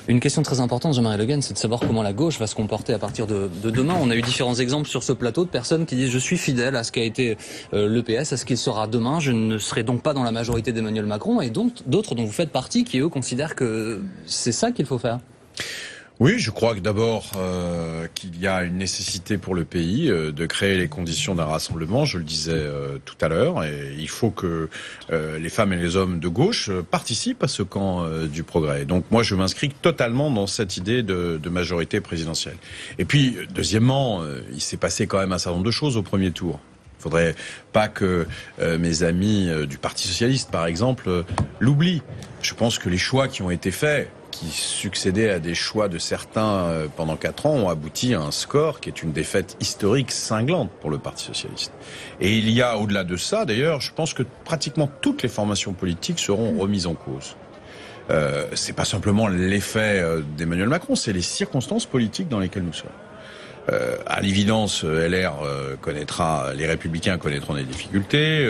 Une question très importante, Jean-Marie Le Guen, c'est de savoir comment la gauche va se comporter à partir de demain. On a eu différents exemples sur ce plateau de personnes qui disent je suis fidèle à ce qu'a été le PS, à ce qu'il sera demain, je ne serai donc pas dans la majorité d'Emmanuel Macron, et donc d'autres dont vous faites partie qui eux considèrent que c'est ça qu'il faut faire. Oui, je crois que d'abord qu'il y a une nécessité pour le pays de créer les conditions d'un rassemblement, je le disais tout à l'heure, et il faut que les femmes et les hommes de gauche participent à ce camp du progrès. Donc moi je m'inscris totalement dans cette idée de majorité présidentielle. Et puis deuxièmement, il s'est passé quand même un certain nombre de choses au premier tour. Il faudrait pas que mes amis du Parti socialiste, par exemple, l'oublient. Je pense que les choix qui ont été faits, qui succédaient à des choix de certains pendant 4 ans, ont abouti à un score qui est une défaite historique cinglante pour le Parti socialiste. Et il y a, au-delà de ça, d'ailleurs, je pense que pratiquement toutes les formations politiques seront remises en cause. C'est pas simplement l'effet d'Emmanuel Macron, c'est les circonstances politiques dans lesquelles nous sommes. À l'évidence, LR connaîtra, les Républicains connaîtront des difficultés.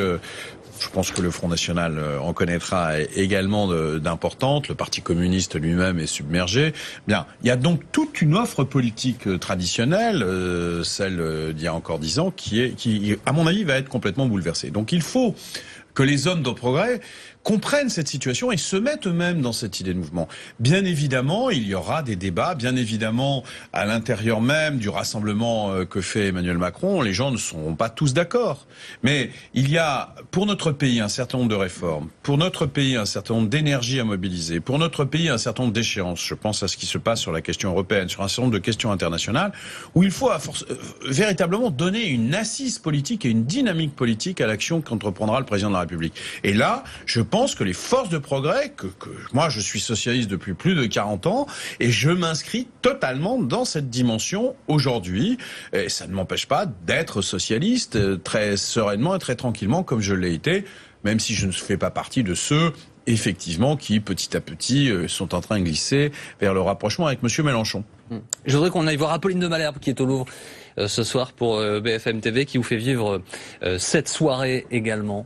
Je pense que le Front National en connaîtra également d'importantes. Le Parti communiste lui-même est submergé. Bien, il y a donc toute une offre politique traditionnelle, celle d'il y a encore 10 ans, qui, à mon avis, va être complètement bouleversée. Donc il faut que les hommes de progrès comprennent cette situation et se mettent eux-mêmes dans cette idée de mouvement. Bien évidemment, il y aura des débats, bien évidemment, à l'intérieur même du rassemblement que fait Emmanuel Macron, les gens ne seront pas tous d'accord. Mais il y a, pour notre pays, un certain nombre de réformes, pour notre pays, un certain nombre d'énergie à mobiliser, pour notre pays, un certain nombre d'échéances. Je pense à ce qui se passe sur la question européenne, sur un certain nombre de questions internationales, où il faut véritablement donner une assise politique et une dynamique politique à l'action qu'entreprendra le président de la République. Et là, je pense que les forces de progrès, que moi je suis socialiste depuis plus de 40 ans, et je m'inscris totalement dans cette dimension aujourd'hui, et ça ne m'empêche pas d'être socialiste très sereinement et très tranquillement comme je l'ai été, même si je ne fais pas partie de ceux effectivement qui petit à petit sont en train de glisser vers le rapprochement avec M. Mélenchon. Je voudrais qu'on aille voir Apolline de Malherbe qui est au Louvre ce soir pour BFM TV, qui vous fait vivre cette soirée également.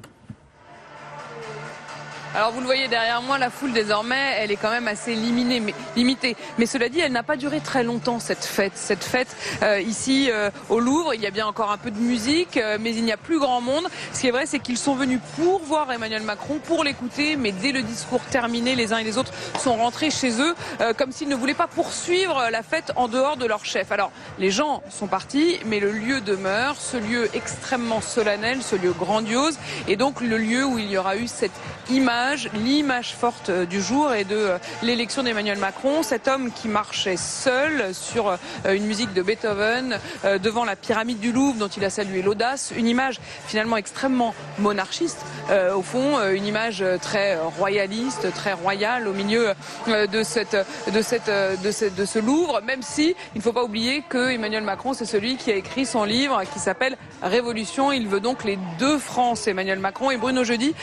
Alors vous le voyez derrière moi, la foule désormais, elle est quand même assez limitée. Mais cela dit, elle n'a pas duré très longtemps cette fête. Cette fête ici au Louvre, il y a bien encore un peu de musique, mais il n'y a plus grand monde. Ce qui est vrai, c'est qu'ils sont venus pour voir Emmanuel Macron, pour l'écouter, mais dès le discours terminé, les uns et les autres sont rentrés chez eux, comme s'ils ne voulaient pas poursuivre la fête en dehors de leur chef. Alors les gens sont partis, mais le lieu demeure, ce lieu extrêmement solennel, ce lieu grandiose, et donc le lieu où il y aura eu cette image, l'image forte du jour et de l'élection d'Emmanuel Macron, cet homme qui marchait seul sur une musique de Beethoven devant la pyramide du Louvre dont il a salué l'audace, une image finalement extrêmement monarchiste, au fond une image très royaliste, très royale au milieu de ce Louvre, même si il ne faut pas oublier que Emmanuel Macron c'est celui qui a écrit son livre qui s'appelle Révolution. Il veut donc les deux France, Emmanuel Macron. Et Bruno Jeudi,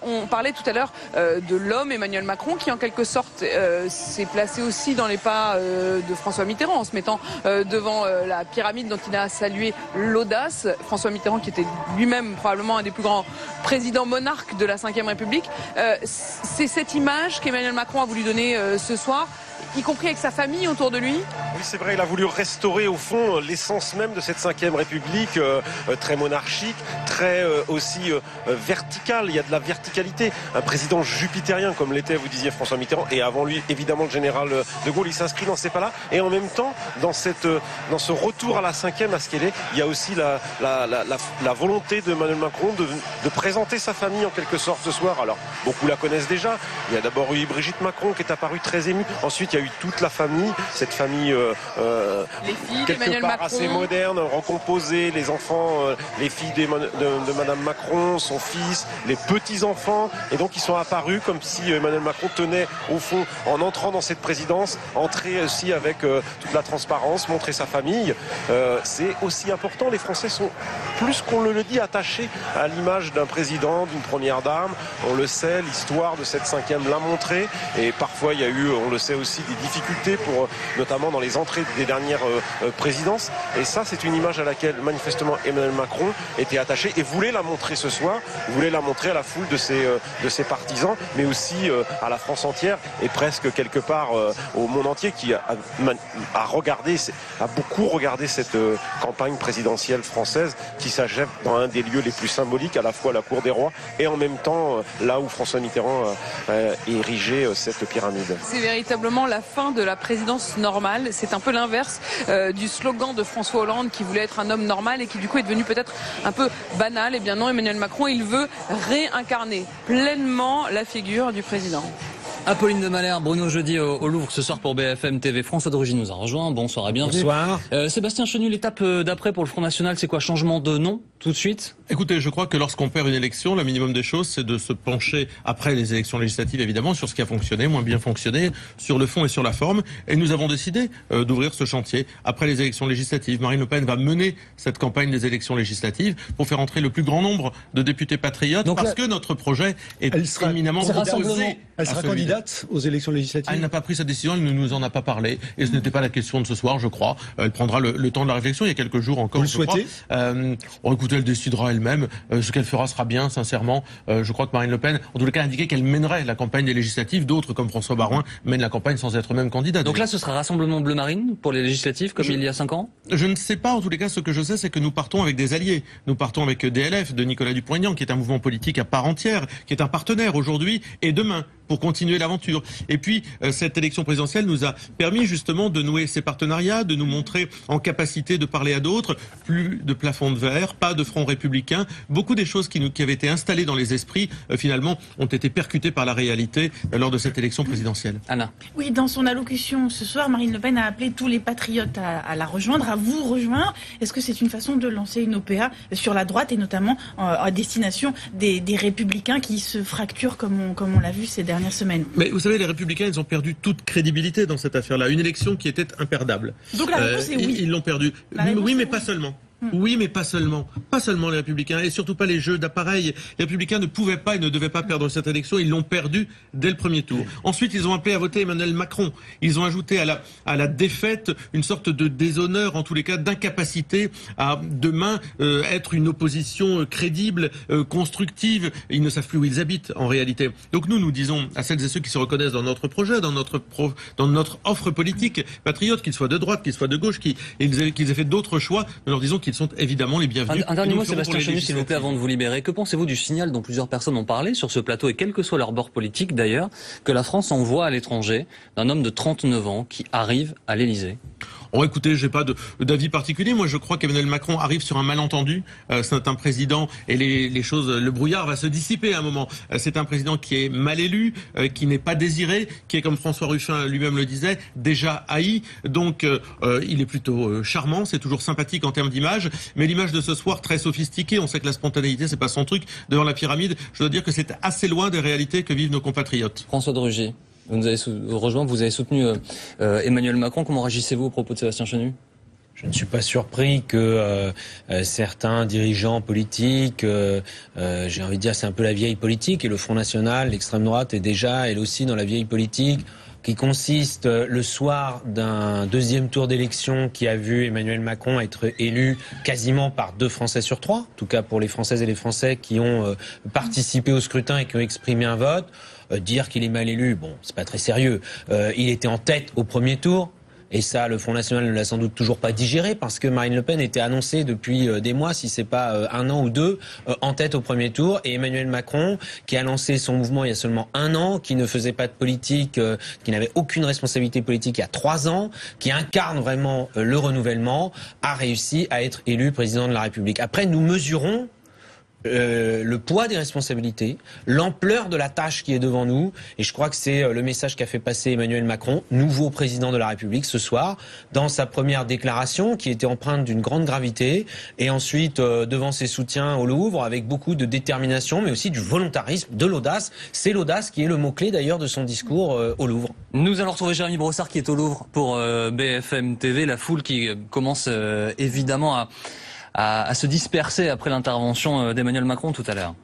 on parlait tout à l'heure de l'homme Emmanuel Macron qui en quelque sorte s'est placé aussi dans les pas de François Mitterrand en se mettant devant la pyramide dont il a salué l'audace. François Mitterrand qui était lui-même probablement un des plus grands présidents monarques de la Ve République. C'est cette image qu'Emmanuel Macron a voulu donner ce soir, y compris avec sa famille autour de lui. Oui, c'est vrai, il a voulu restaurer au fond l'essence même de cette Ve République, très monarchique, très aussi verticale. Il y a de la verticalité. Un président jupitérien comme l'était, vous disiez, François Mitterrand, et avant lui, évidemment, le général de Gaulle, il s'inscrit dans ces pas-là. Et en même temps, dans ce retour à la Ve, à ce qu'elle est, il y a aussi la volonté d'Emmanuel Macron de présenter sa famille en quelque sorte ce soir. Alors, beaucoup la connaissent déjà. Il y a d'abord eu Brigitte Macron qui est apparue très émue. Ensuite, il y a eu toute la famille, cette famille les filles quelque part Macron, assez moderne, recomposée, les enfants, les filles de Madame Macron, son fils, les petits-enfants, et donc ils sont apparus comme si Emmanuel Macron tenait au fond, en entrant dans cette présidence, entrer aussi avec toute la transparence, montrer sa famille. C'est aussi important, les Français sont plus qu'on le dit, attaché à l'image d'un président, d'une première dame. On le sait, l'histoire de cette 5e l'a montré. Et parfois, il y a eu, on le sait aussi, des difficultés notamment dans les entrées des dernières présidences. Et ça, c'est une image à laquelle, manifestement, Emmanuel Macron était attaché et voulait la montrer ce soir. Il voulait la montrer à la foule de ses partisans, mais aussi à la France entière et presque quelque part au monde entier qui a beaucoup regardé cette campagne présidentielle française qui s'achève dans un des lieux les plus symboliques, à la fois la Cour des Rois et en même temps là où François Mitterrand a érigé cette pyramide. C'est véritablement la fin de la présidence normale. C'est un peu l'inverse du slogan de François Hollande qui voulait être un homme normal et qui du coup est devenu peut-être un peu banal. Eh bien non, Emmanuel Macron, il veut réincarner pleinement la figure du président. Apolline de Malherbe, Bruno Jeudi au Louvre ce soir pour BFM TV. François de Rugy nous a rejoint. Bonsoir et bienvenue. Bonsoir. Sébastien Chenu, l'étape d'après pour le Front National, c'est quoi? Changement de nom tout de suite? Écoutez, je crois que lorsqu'on perd une élection, le minimum des choses, c'est de se pencher, après les élections législatives évidemment, sur ce qui a fonctionné, moins bien fonctionné, sur le fond et sur la forme. Et nous avons décidé d'ouvrir ce chantier après les élections législatives. Marine Le Pen va mener cette campagne des élections législatives pour faire entrer le plus grand nombre de députés patriotes. Donc parce que notre projet est éminemment opposé. Elle sera candidate aux élections législatives. Elle n'a pas pris sa décision, elle ne nous en a pas parlé. Et ce n'était pas la question de ce soir, je crois. Elle prendra le temps de la réflexion. Il y a quelques jours encore. Vous le souhaitez? Écoutez, elle décidera elle-même. Ce qu'elle fera sera bien, sincèrement. Je crois que Marine Le Pen, en tous les cas, a indiqué qu'elle mènerait la campagne des législatives. D'autres, comme François Baroin, mènent la campagne sans être même candidat. Donc là, ce sera Rassemblement Bleu Marine pour les législatives, comme il y a 5 ans? Je ne sais pas. En tous les cas, ce que je sais, c'est que nous partons avec des alliés. Nous partons avec DLF, de Nicolas Dupont-Aignan, qui est un mouvement politique à part entière, qui est un partenaire aujourd'hui et demain pour continuer l'aventure. Et puis, cette élection présidentielle nous a permis justement de nouer ces partenariats, de nous montrer en capacité de parler à d'autres, plus de plafond de verre, pas de front républicain. Beaucoup des choses qui avaient été installées dans les esprits, finalement, ont été percutées par la réalité lors de cette élection présidentielle. Anna. Oui, dans son allocution ce soir, Marine Le Pen a appelé tous les patriotes à la rejoindre, à vous rejoindre. Est-ce que c'est une façon de lancer une OPA sur la droite et notamment à destination des républicains qui se fracturent comme on l'a vu ces dernières semaines? Mais vous savez, les républicains, ils ont perdu toute crédibilité dans cette affaire-là. Une élection qui était imperdable. Donc la réponse est oui. Ils l'ont perdue. Oui, mais pas seulement. Oui, mais pas seulement. Pas seulement les Républicains, et surtout pas les jeux d'appareil. Les Républicains ne pouvaient pas et ne devaient pas perdre cette élection. Ils l'ont perdue dès le premier tour. Ensuite, ils ont appelé à voter Emmanuel Macron. Ils ont ajouté à la défaite une sorte de déshonneur, en tous les cas d'incapacité à demain être une opposition crédible, constructive. Ils ne savent plus où ils habitent en réalité. Donc nous disons à celles et ceux qui se reconnaissent dans notre projet, dans notre offre politique patriote, qu'ils soient de droite, qu'ils soient de gauche, qu'ils aient fait d'autres choix, nous leur disons qu'ils sont évidemment les bienvenus. Un dernier mot, Sébastien Chenu, s'il vous plaît, avant de vous libérer. Que pensez-vous du signal dont plusieurs personnes ont parlé sur ce plateau, et quel que soit leur bord politique d'ailleurs, que la France envoie à l'étranger d'un homme de 39 ans qui arrive à l'Élysée? Oh, écoutez, j'ai pas d'avis particulier. Moi, je crois qu'Emmanuel Macron arrive sur un malentendu. C'est un président et les choses, le brouillard va se dissiper à un moment. C'est un président qui est mal élu, qui n'est pas désiré, qui est, comme François Ruffin lui-même le disait, déjà haï. Donc, il est plutôt charmant. C'est toujours sympathique en termes d'image. Mais l'image de ce soir, très sophistiquée. On sait que la spontanéité, c'est pas son truc. Devant la pyramide, je dois dire que c'est assez loin des réalités que vivent nos compatriotes. François de Rugy. Vous nous avez rejoint, vous avez soutenu Emmanuel Macron. Comment réagissez-vous au propos de Sébastien Chenu? Je ne suis pas surpris que certains dirigeants politiques, j'ai envie de dire c'est un peu la vieille politique, et le Front National, l'extrême droite est déjà elle aussi dans la vieille politique, qui consiste le soir d'un deuxième tour d'élection qui a vu Emmanuel Macron être élu quasiment par 2 Français sur 3, en tout cas pour les Françaises et les Français qui ont participé au scrutin et qui ont exprimé un vote. Dire qu'il est mal élu, bon, c'est pas très sérieux. Il était en tête au premier tour. Et ça, le Front National ne l'a sans doute toujours pas digéré, parce que Marine Le Pen était annoncée depuis des mois, si c'est pas 1 an ou 2, en tête au premier tour. Et Emmanuel Macron, qui a lancé son mouvement il y a seulement 1 an, qui ne faisait pas de politique, qui n'avait aucune responsabilité politique il y a 3 ans, qui incarne vraiment le renouvellement, a réussi à être élu président de la République. Après, nous mesurons le poids des responsabilités, l'ampleur de la tâche qui est devant nous, et je crois que c'est le message qu'a fait passer Emmanuel Macron, nouveau président de la République ce soir, dans sa première déclaration qui était empreinte d'une grande gravité, et ensuite devant ses soutiens au Louvre avec beaucoup de détermination, mais aussi du volontarisme, de l'audace. C'est l'audace qui est le mot-clé d'ailleurs de son discours au Louvre. Nous allons retrouver Jérémy Brossard qui est au Louvre pour BFM TV, la foule qui commence évidemment à se disperser après l'intervention d'Emmanuel Macron tout à l'heure.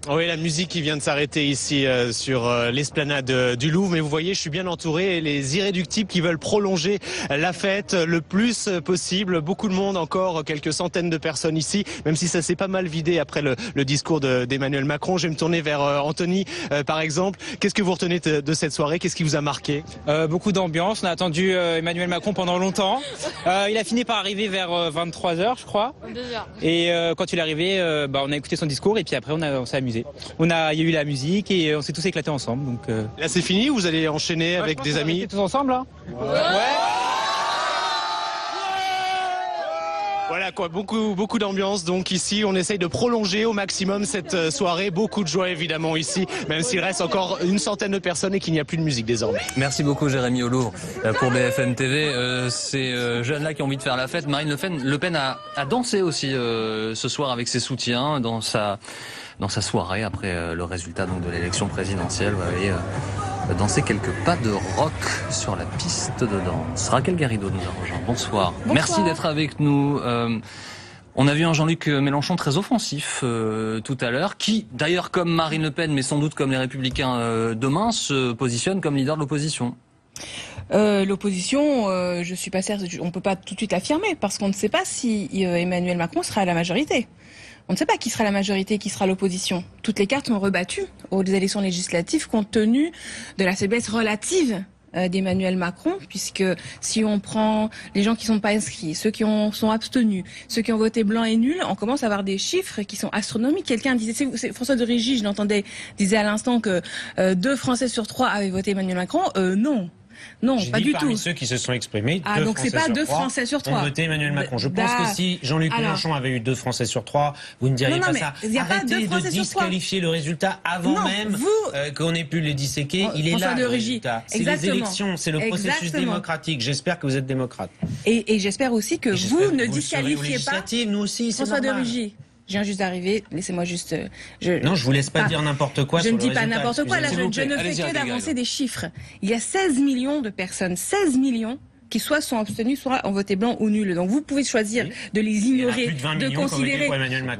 Oui, la musique qui vient de s'arrêter ici sur l'esplanade du Louvre. Mais vous voyez, je suis bien entouré et les irréductibles qui veulent prolonger la fête le plus possible. Beaucoup de monde encore, quelques centaines de personnes ici, même si ça s'est pas mal vidé après le discours d'Emmanuel Macron. Je vais me tourner vers Anthony, par exemple. Qu'est-ce que vous retenez de cette soirée? Qu'est-ce qui vous a marqué? Beaucoup d'ambiance. On a attendu Emmanuel Macron pendant longtemps. Il a fini par arriver vers 23h, je crois. 2h. Et quand il est arrivé, on a écouté son discours et puis après on s'est amusé. Il y a eu la musique et on s'est tous éclatés ensemble. Donc, Là c'est fini ou vous allez enchaîner avec des amis? Tous ensemble là. Ouais. Voilà quoi, beaucoup d'ambiance donc ici. On essaye de prolonger au maximum cette soirée. Beaucoup de joie évidemment ici, même s'il reste encore une centaine de personnes et qu'il n'y a plus de musique désormais. Merci beaucoup Jérémy au Louvre pour BFM TV. Ces jeunes-là qui ont envie de faire la fête. Marine Le Pen a dansé aussi ce soir avec ses soutiens dans sa soirée après le résultat donc de l'élection présidentielle. Vous voyez, danser quelques pas de rock sur la piste de danse. Raquel Garrido nous a rejoint. Bonsoir. Merci d'être avec nous. On a vu un Jean-Luc Mélenchon très offensif tout à l'heure, qui, d'ailleurs comme Marine Le Pen, mais sans doute comme les Républicains demain, se positionne comme leader de l'opposition. L'opposition, je suis pas certaine, on peut pas tout de suite l'affirmer, parce qu'on ne sait pas si Emmanuel Macron sera à la majorité. On ne sait pas qui sera la majorité, qui sera l'opposition. Toutes les cartes sont rebattues aux élections législatives compte tenu de la faiblesse relative d'Emmanuel Macron, puisque si on prend les gens qui sont pas inscrits, ceux qui sont abstenus, ceux qui ont voté blanc et nul, on commence à avoir des chiffres qui sont astronomiques. Quelqu'un disait, c'est François de Rugy, je l'entendais, disait à l'instant que 2 Français sur 3 avaient voté Emmanuel Macron. Non. Non, pas du tout. Parmi ceux qui se sont exprimés, donc c'est pas 2 Français sur 3 ont voté Emmanuel Macron. Je pense que si Jean-Luc Mélenchon avait eu 2 Français sur 3, vous ne diriez pas ça. Arrêtez de disqualifier le résultat avant même qu'on ait pu les disséquer. Il est là, le résultat. C'est les élections, c'est le processus démocratique. J'espère que vous êtes démocrate. Et j'espère aussi que vous ne disqualifiez pas nous aussi, François de Rugy. Je viens juste d'arriver, laissez-moi juste... Non, je vous laisse pas dire n'importe quoi. Je ne dis pas n'importe quoi, là je ne fais que d'avancer des chiffres. Il y a 16 millions de personnes, 16 millions qui soit sont abstenus, soit ont voté blanc ou nul. Donc vous pouvez choisir de les ignorer, de considérer.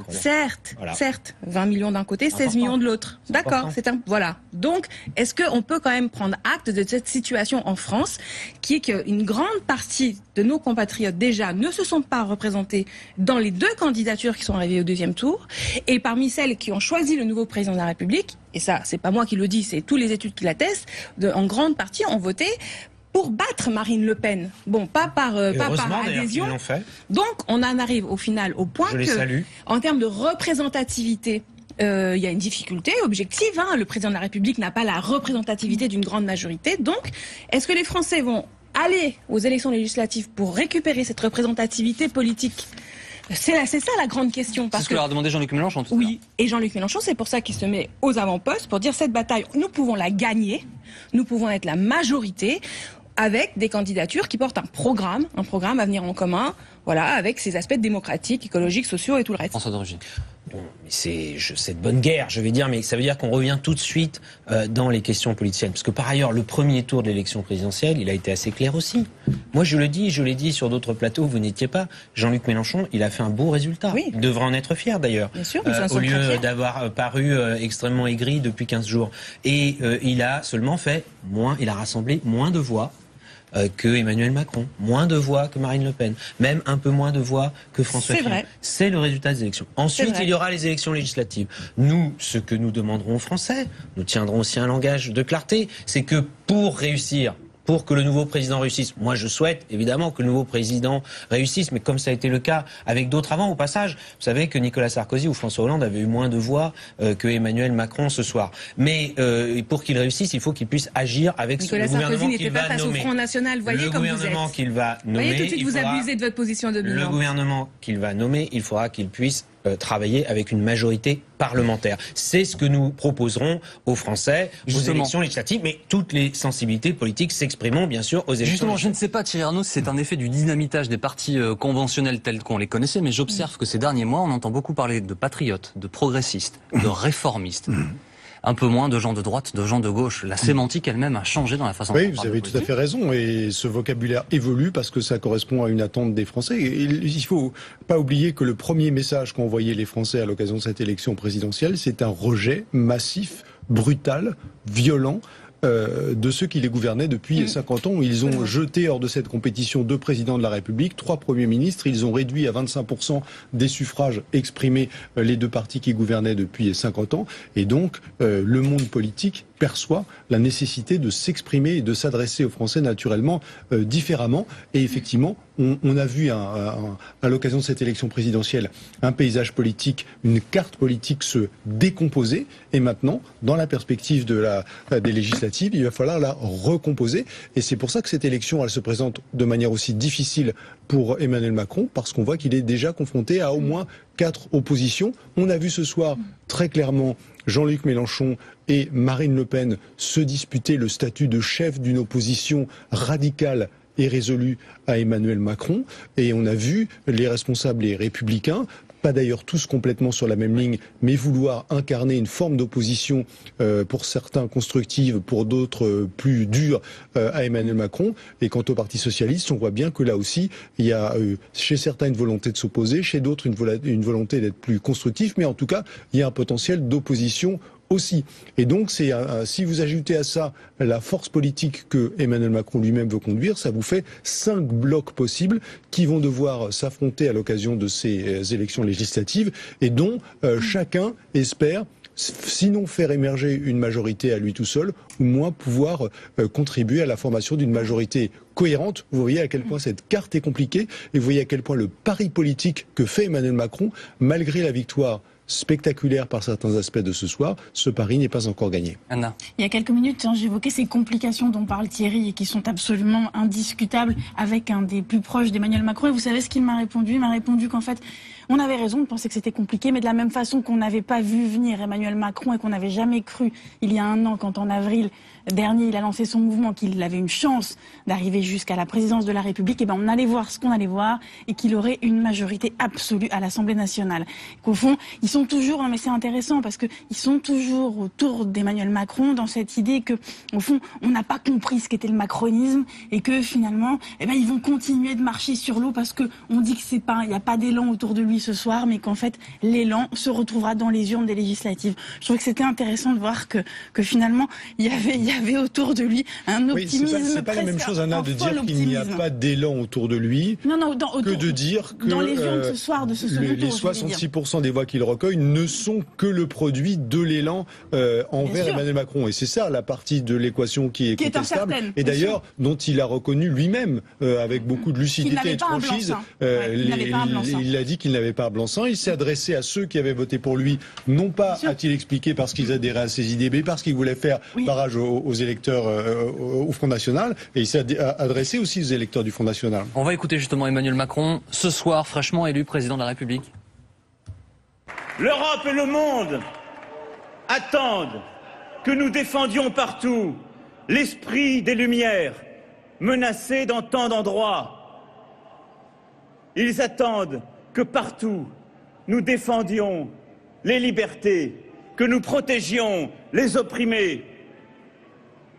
Certes, voilà. Certes, 20 millions d'un côté, 16 millions de l'autre. D'accord, voilà. Donc, est-ce qu'on peut quand même prendre acte de cette situation en France, qui est qu'une grande partie de nos compatriotes déjà ne se sont pas représentés dans les 2 candidatures qui sont arrivées au 2e tour, et parmi celles qui ont choisi le nouveau président de la République, et ça, c'est pas moi qui le dis, c'est tous les études qui l'attestent, en grande partie ont voté pour battre Marine Le Pen. Bon, pas par adhésion. Donc, on en arrive au final au point que, en termes de représentativité, il y a une difficulté objective. Le président de la République n'a pas la représentativité d'une grande majorité. Donc, est-ce que les Français vont aller aux élections législatives pour récupérer cette représentativité politique ? C'est ça la grande question. C'est ce que leur a demandé Jean-Luc Mélenchon. Oui, et Jean-Luc Mélenchon, c'est pour ça qu'il se met aux avant-postes, pour dire cette bataille, nous pouvons la gagner, nous pouvons être la majorité, avec des candidatures qui portent un programme à venir en commun, voilà, avec ses aspects démocratiques, écologiques, sociaux et tout le reste. François d'origine. Bon, c'est de bonne guerre, je vais dire, mais ça veut dire qu'on revient tout de suite dans les questions politiciennes. Parce que par ailleurs, le premier tour de l'élection présidentielle, il a été assez clair aussi. Moi, je l'ai dit sur d'autres plateaux, vous n'étiez pas. Jean-Luc Mélenchon, il a fait un beau résultat. Oui. Il devrait en être fier d'ailleurs. Bien sûr, au lieu d'avoir paru extrêmement aigri depuis 15 jours. Et il a seulement il a rassemblé moins de voix que Emmanuel Macron, moins de voix que Marine Le Pen, même un peu moins de voix que François Fillon. C'est le résultat des élections. Ensuite, il y aura les élections législatives. Nous, ce que nous demanderons aux Français, nous tiendrons aussi un langage de clarté, c'est que pour réussir, pour que le nouveau président réussisse. Moi, je souhaite évidemment que le nouveau président réussisse, mais comme ça a été le cas avec d'autres avant, au passage, vous savez que Nicolas Sarkozy ou François Hollande avaient eu moins de voix que Emmanuel Macron ce soir. Mais pour qu'il réussisse, il faut qu'il puisse agir avec le gouvernement qu'il va nommer. Front National, voyez le comme gouvernement vous êtes. Qu'il va nommer, voyez tout de suite, vous abusez de votre position de dominante. Le gouvernement qu'il va nommer, il faudra qu'il puisse travailler avec une majorité parlementaire. C'est ce que nous proposerons aux Français aux élections législatives, mais toutes les sensibilités politiques s'exprimeront bien sûr aux élections. Justement, je ne sais pas, Thierry Arnaud, si c'est un effet du dynamitage des partis conventionnels tels qu'on les connaissait, mais j'observe que ces derniers mois, on entend beaucoup parler de patriotes, de progressistes, de réformistes. un peu moins de gens de droite, de gens de gauche. La sémantique elle-même a changé dans la façon dont on parle. Oui, vous avez tout à fait raison. Et ce vocabulaire évolue parce que ça correspond à une attente des Français. Et il faut pas oublier que le premier message qu'ont envoyé les Français à l'occasion de cette élection présidentielle, c'est un rejet massif, brutal, violent, de ceux qui les gouvernaient depuis 50 ans. Ils ont jeté hors de cette compétition 2 présidents de la République, 3 premiers ministres. Ils ont réduit à 25% des suffrages exprimés les 2 partis qui gouvernaient depuis 50 ans. Et donc, le monde politique perçoit la nécessité de s'exprimer et de s'adresser aux Français naturellement différemment. Et effectivement, on a vu à l'occasion de cette élection présidentielle un paysage politique, une carte politique se décomposer. Et maintenant, dans la perspective des législatives, il va falloir la recomposer. Et c'est pour ça que cette élection, elle se présente de manière aussi difficile pour Emmanuel Macron, parce qu'on voit qu'il est déjà confronté à au moins 4 oppositions. On a vu ce soir très clairement Jean-Luc Mélenchon et Marine Le Pen se disputer le statut de chef d'une opposition radicale et résolue à Emmanuel Macron. Et on a vu les responsables, les républicains, pas d'ailleurs tous complètement sur la même ligne, mais vouloir incarner une forme d'opposition, pour certains constructive, pour d'autres plus dure, à Emmanuel Macron. Et quant au Parti socialiste, on voit bien que là aussi, il y a chez certains une volonté de s'opposer, chez d'autres une volonté d'être plus constructif, mais en tout cas, il y a un potentiel d'opposition aussi. Et donc, si vous ajoutez à ça la force politique que Emmanuel Macron lui-même veut conduire, ça vous fait 5 blocs possibles qui vont devoir s'affronter à l'occasion de ces élections législatives et dont chacun espère, sinon faire émerger une majorité à lui tout seul, ou moins pouvoir contribuer à la formation d'une majorité cohérente. Vous voyez à quel point cette carte est compliquée et vous voyez à quel point le pari politique que fait Emmanuel Macron, malgré la victoire spectaculaire par certains aspects de ce soir, ce pari n'est pas encore gagné. Anna. Il y a quelques minutes, j'évoquais ces complications dont parle Thierry et qui sont absolument indiscutables avec un des plus proches d'Emmanuel Macron. Et vous savez ce qu'il m'a répondu ? Il m'a répondu qu'en fait, on avait raison de penser que c'était compliqué, mais de la même façon qu'on n'avait pas vu venir Emmanuel Macron et qu'on n'avait jamais cru il y a un an, quand en avril dernier il a lancé son mouvement, qu'il avait une chance d'arriver jusqu'à la présidence de la République, et ben on allait voir ce qu'on allait voir et qu'il aurait une majorité absolue à l'Assemblée nationale. Qu'au fond, ils sont toujours, mais c'est intéressant parce que ils sont toujours autour d'Emmanuel Macron dans cette idée que, au fond, on n'a pas compris ce qu'était le macronisme et que finalement, ils vont continuer de marcher sur l'eau parce que on dit que il n'y a pas d'élan autour de lui ce soir, mais qu'en fait l'élan se retrouvera dans les urnes des législatives. Je trouvais que c'était intéressant de voir que finalement il y avait autour de lui un optimisme. C'est pas la même chose, Anna, de dire qu'il n'y a pas d'élan autour de lui, que de dire que dans les urnes ce soir de ce second tour, les 66% des voix qu'il recueille ne sont que le produit de l'élan envers Emmanuel Macron. Et c'est ça la partie de l'équation qui est contestable. Et d'ailleurs, dont il a reconnu lui-même, avec beaucoup de lucidité et de franchise, il a dit qu'il n'avait pas un blanc-seing. Il s'est adressé à ceux qui avaient voté pour lui, non pas, a-t-il expliqué, parce qu'ils adhéraient à ses idées, mais parce qu'ils voulaient faire barrage aux électeurs au Front National. Et il s'est adressé aussi aux électeurs du Front National. On va écouter justement Emmanuel Macron, ce soir fraîchement élu président de la République. L'Europe et le monde attendent que nous défendions partout l'esprit des Lumières, menacé dans tant d'endroits. Ils attendent que partout nous défendions les libertés, que nous protégions les opprimés.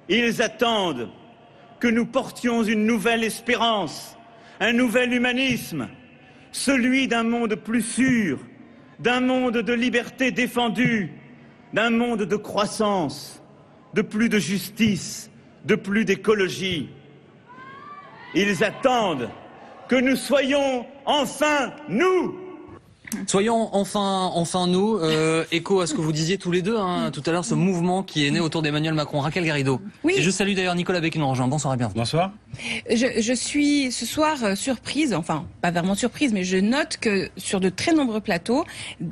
Ils attendent que nous portions une nouvelle espérance, un nouvel humanisme, celui d'un monde plus sûr, d'un monde de liberté défendue, d'un monde de croissance, de plus de justice, de plus d'écologie. Ils attendent que nous soyons enfin nous. Soyons enfin nous, écho à ce que vous disiez tous les deux tout à l'heure, ce mouvement qui est né autour d'Emmanuel Macron. Raquel Garrido. Oui. Et je salue d'ailleurs Nicolas Beck qui nous rejoint. Bonsoir et bienvenue. Bonsoir. Je suis ce soir surprise, enfin pas vraiment surprise, mais je note que sur de très nombreux plateaux,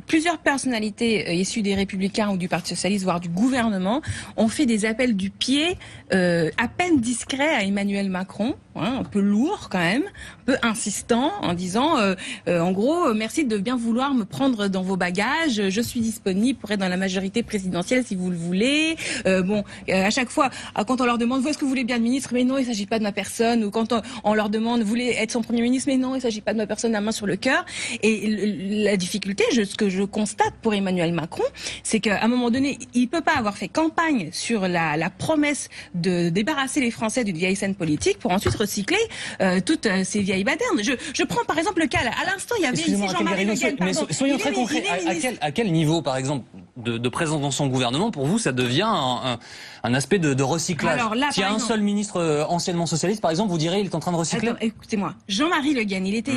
plusieurs personnalités issues des Républicains ou du Parti Socialiste, voire du gouvernement, ont fait des appels du pied à peine discrets à Emmanuel Macron, un peu lourd quand même, un peu insistant, en disant en gros merci de bien vouloir me prendre dans vos bagages. Je suis disponible pour être dans la majorité présidentielle si vous le voulez. À chaque fois, quand on leur demande est-ce que vous voulez bien le ministre, mais non, il s'agit pas de ma personne. Ou quand on leur demande vous voulez être son premier ministre, mais non, il s'agit pas de ma personne, la main sur le cœur. Et la difficulté, ce que je constate pour Emmanuel Macron, c'est qu'à un moment donné, il peut pas avoir fait campagne sur la promesse de débarrasser les Français d'une vieille scène politique pour ensuite recycler toutes ces vieilles badernes. Je prends par exemple le cas, à l'instant, il y avait ici Jean-Marie Le Guen. Mais soyons très concrets. À quel niveau, par exemple, de présence dans son gouvernement, pour vous, ça devient un aspect de recyclage? S'il y a un seul ministre anciennement socialiste, par exemple, vous direz il est en train de recycler? Écoutez-moi, Jean-Marie Le Guen, il était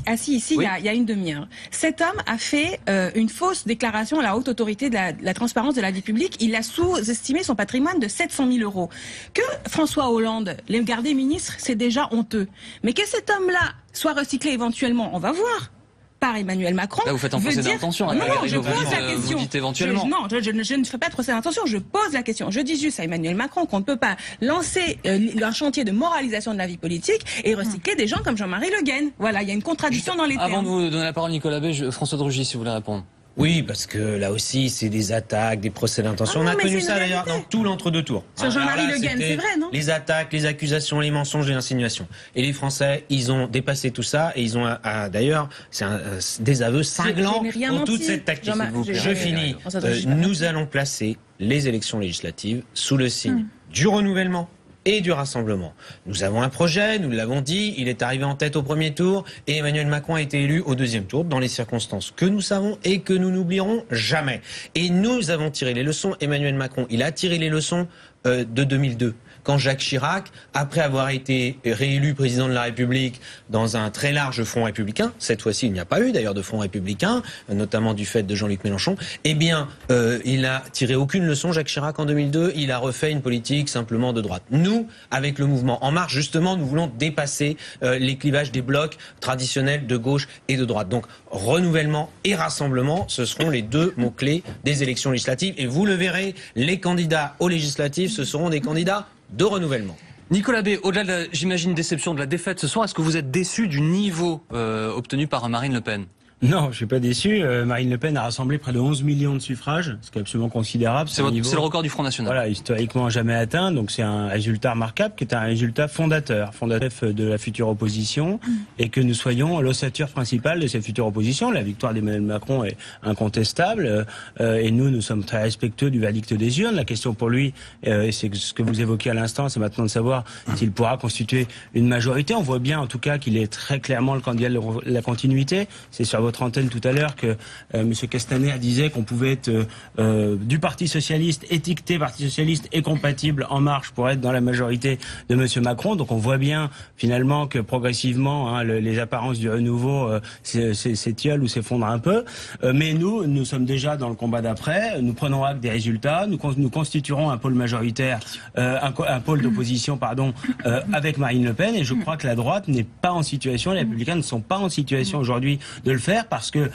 assis ici il y a une demi-heure. Cet homme a fait une fausse déclaration à la haute autorité de la transparence de la vie publique. Il a sous-estimé son patrimoine de 700 000 euros. Que François Hollande l'ait gardé ministre, c'est déjà honteux. Mais que cet homme-là soit recyclé éventuellement, on va voir. Par Emmanuel Macron. Là, vous faites un procès d'intention. Non, je pose la question. Vous dites éventuellement. Je ne fais pas de procès d'intention, je pose la question. Je dis juste à Emmanuel Macron qu'on ne peut pas lancer un chantier de moralisation de la vie politique et recycler des gens comme Jean-Marie Le Guen. Voilà, il y a une contradiction dans les termes. Avant de vous donner la parole, Nicolas Bay, François de Rugy, si vous voulez répondre. Oui, parce que là aussi, c'est des attaques, des procès d'intention. On a connu ça d'ailleurs dans tout l'entre-deux tours. Sur Jean-Marie Le Guen, c'est vrai, non? Les attaques, les accusations, les mensonges et l'insinuation. Et les Français, ils ont dépassé tout ça et ils ont d'ailleurs, c'est un désaveu cinglant pour toute cette tactique. Je finis. Nous allons placer les élections législatives sous le signe du renouvellement et du rassemblement. Nous avons un projet, nous l'avons dit, il est arrivé en tête au premier tour et Emmanuel Macron a été élu au deuxième tour dans les circonstances que nous savons et que nous n'oublierons jamais. Et nous avons tiré les leçons. Emmanuel Macron, il a tiré les leçons de 2002. Quand Jacques Chirac, après avoir été réélu président de la République dans un très large front républicain, cette fois-ci il n'y a pas eu d'ailleurs de front républicain, notamment du fait de Jean-Luc Mélenchon, il a tiré aucune leçon, Jacques Chirac, en 2002, il a refait une politique simplement de droite. Nous, avec le mouvement En Marche, justement, nous voulons dépasser les clivages des blocs traditionnels de gauche et de droite. Donc, renouvellement et rassemblement, ce seront les deux mots-clés des élections législatives. Et vous le verrez, les candidats aux législatives, ce seront des candidats de renouvellement. Nicolas Bay, au-delà de j'imagine, déception de la défaite ce soir, est-ce que vous êtes déçu du niveau obtenu par Marine Le Pen? Non, je suis pas déçu. Marine Le Pen a rassemblé près de 11 millions de suffrages, ce qui est absolument considérable. C'est le record du Front National. Voilà, historiquement jamais atteint, donc c'est un résultat remarquable qui est un résultat fondateur de la future opposition, et que nous soyons l'ossature principale de cette future opposition. La victoire d'Emmanuel Macron est incontestable, et nous sommes très respectueux du verdict des urnes. La question pour lui, c'est ce que vous évoquiez à l'instant, c'est maintenant de savoir s'il pourra constituer une majorité. On voit bien en tout cas qu'il est très clairement le candidat de la continuité. C'est sur votre antenne tout à l'heure que M. Castaner disait qu'on pouvait être du Parti Socialiste, étiqueté Parti Socialiste et compatible En Marche pour être dans la majorité de M. Macron. Donc on voit bien finalement que progressivement les apparences du renouveau s'étiolent ou s'effondrent un peu. Mais nous sommes déjà dans le combat d'après. Nous prenons acte des résultats. Nous constituerons un pôle majoritaire, un pôle d'opposition, avec Marine Le Pen. Et je crois que la droite n'est pas en situation, les Républicains ne sont pas en situation aujourd'hui de le faire parce que,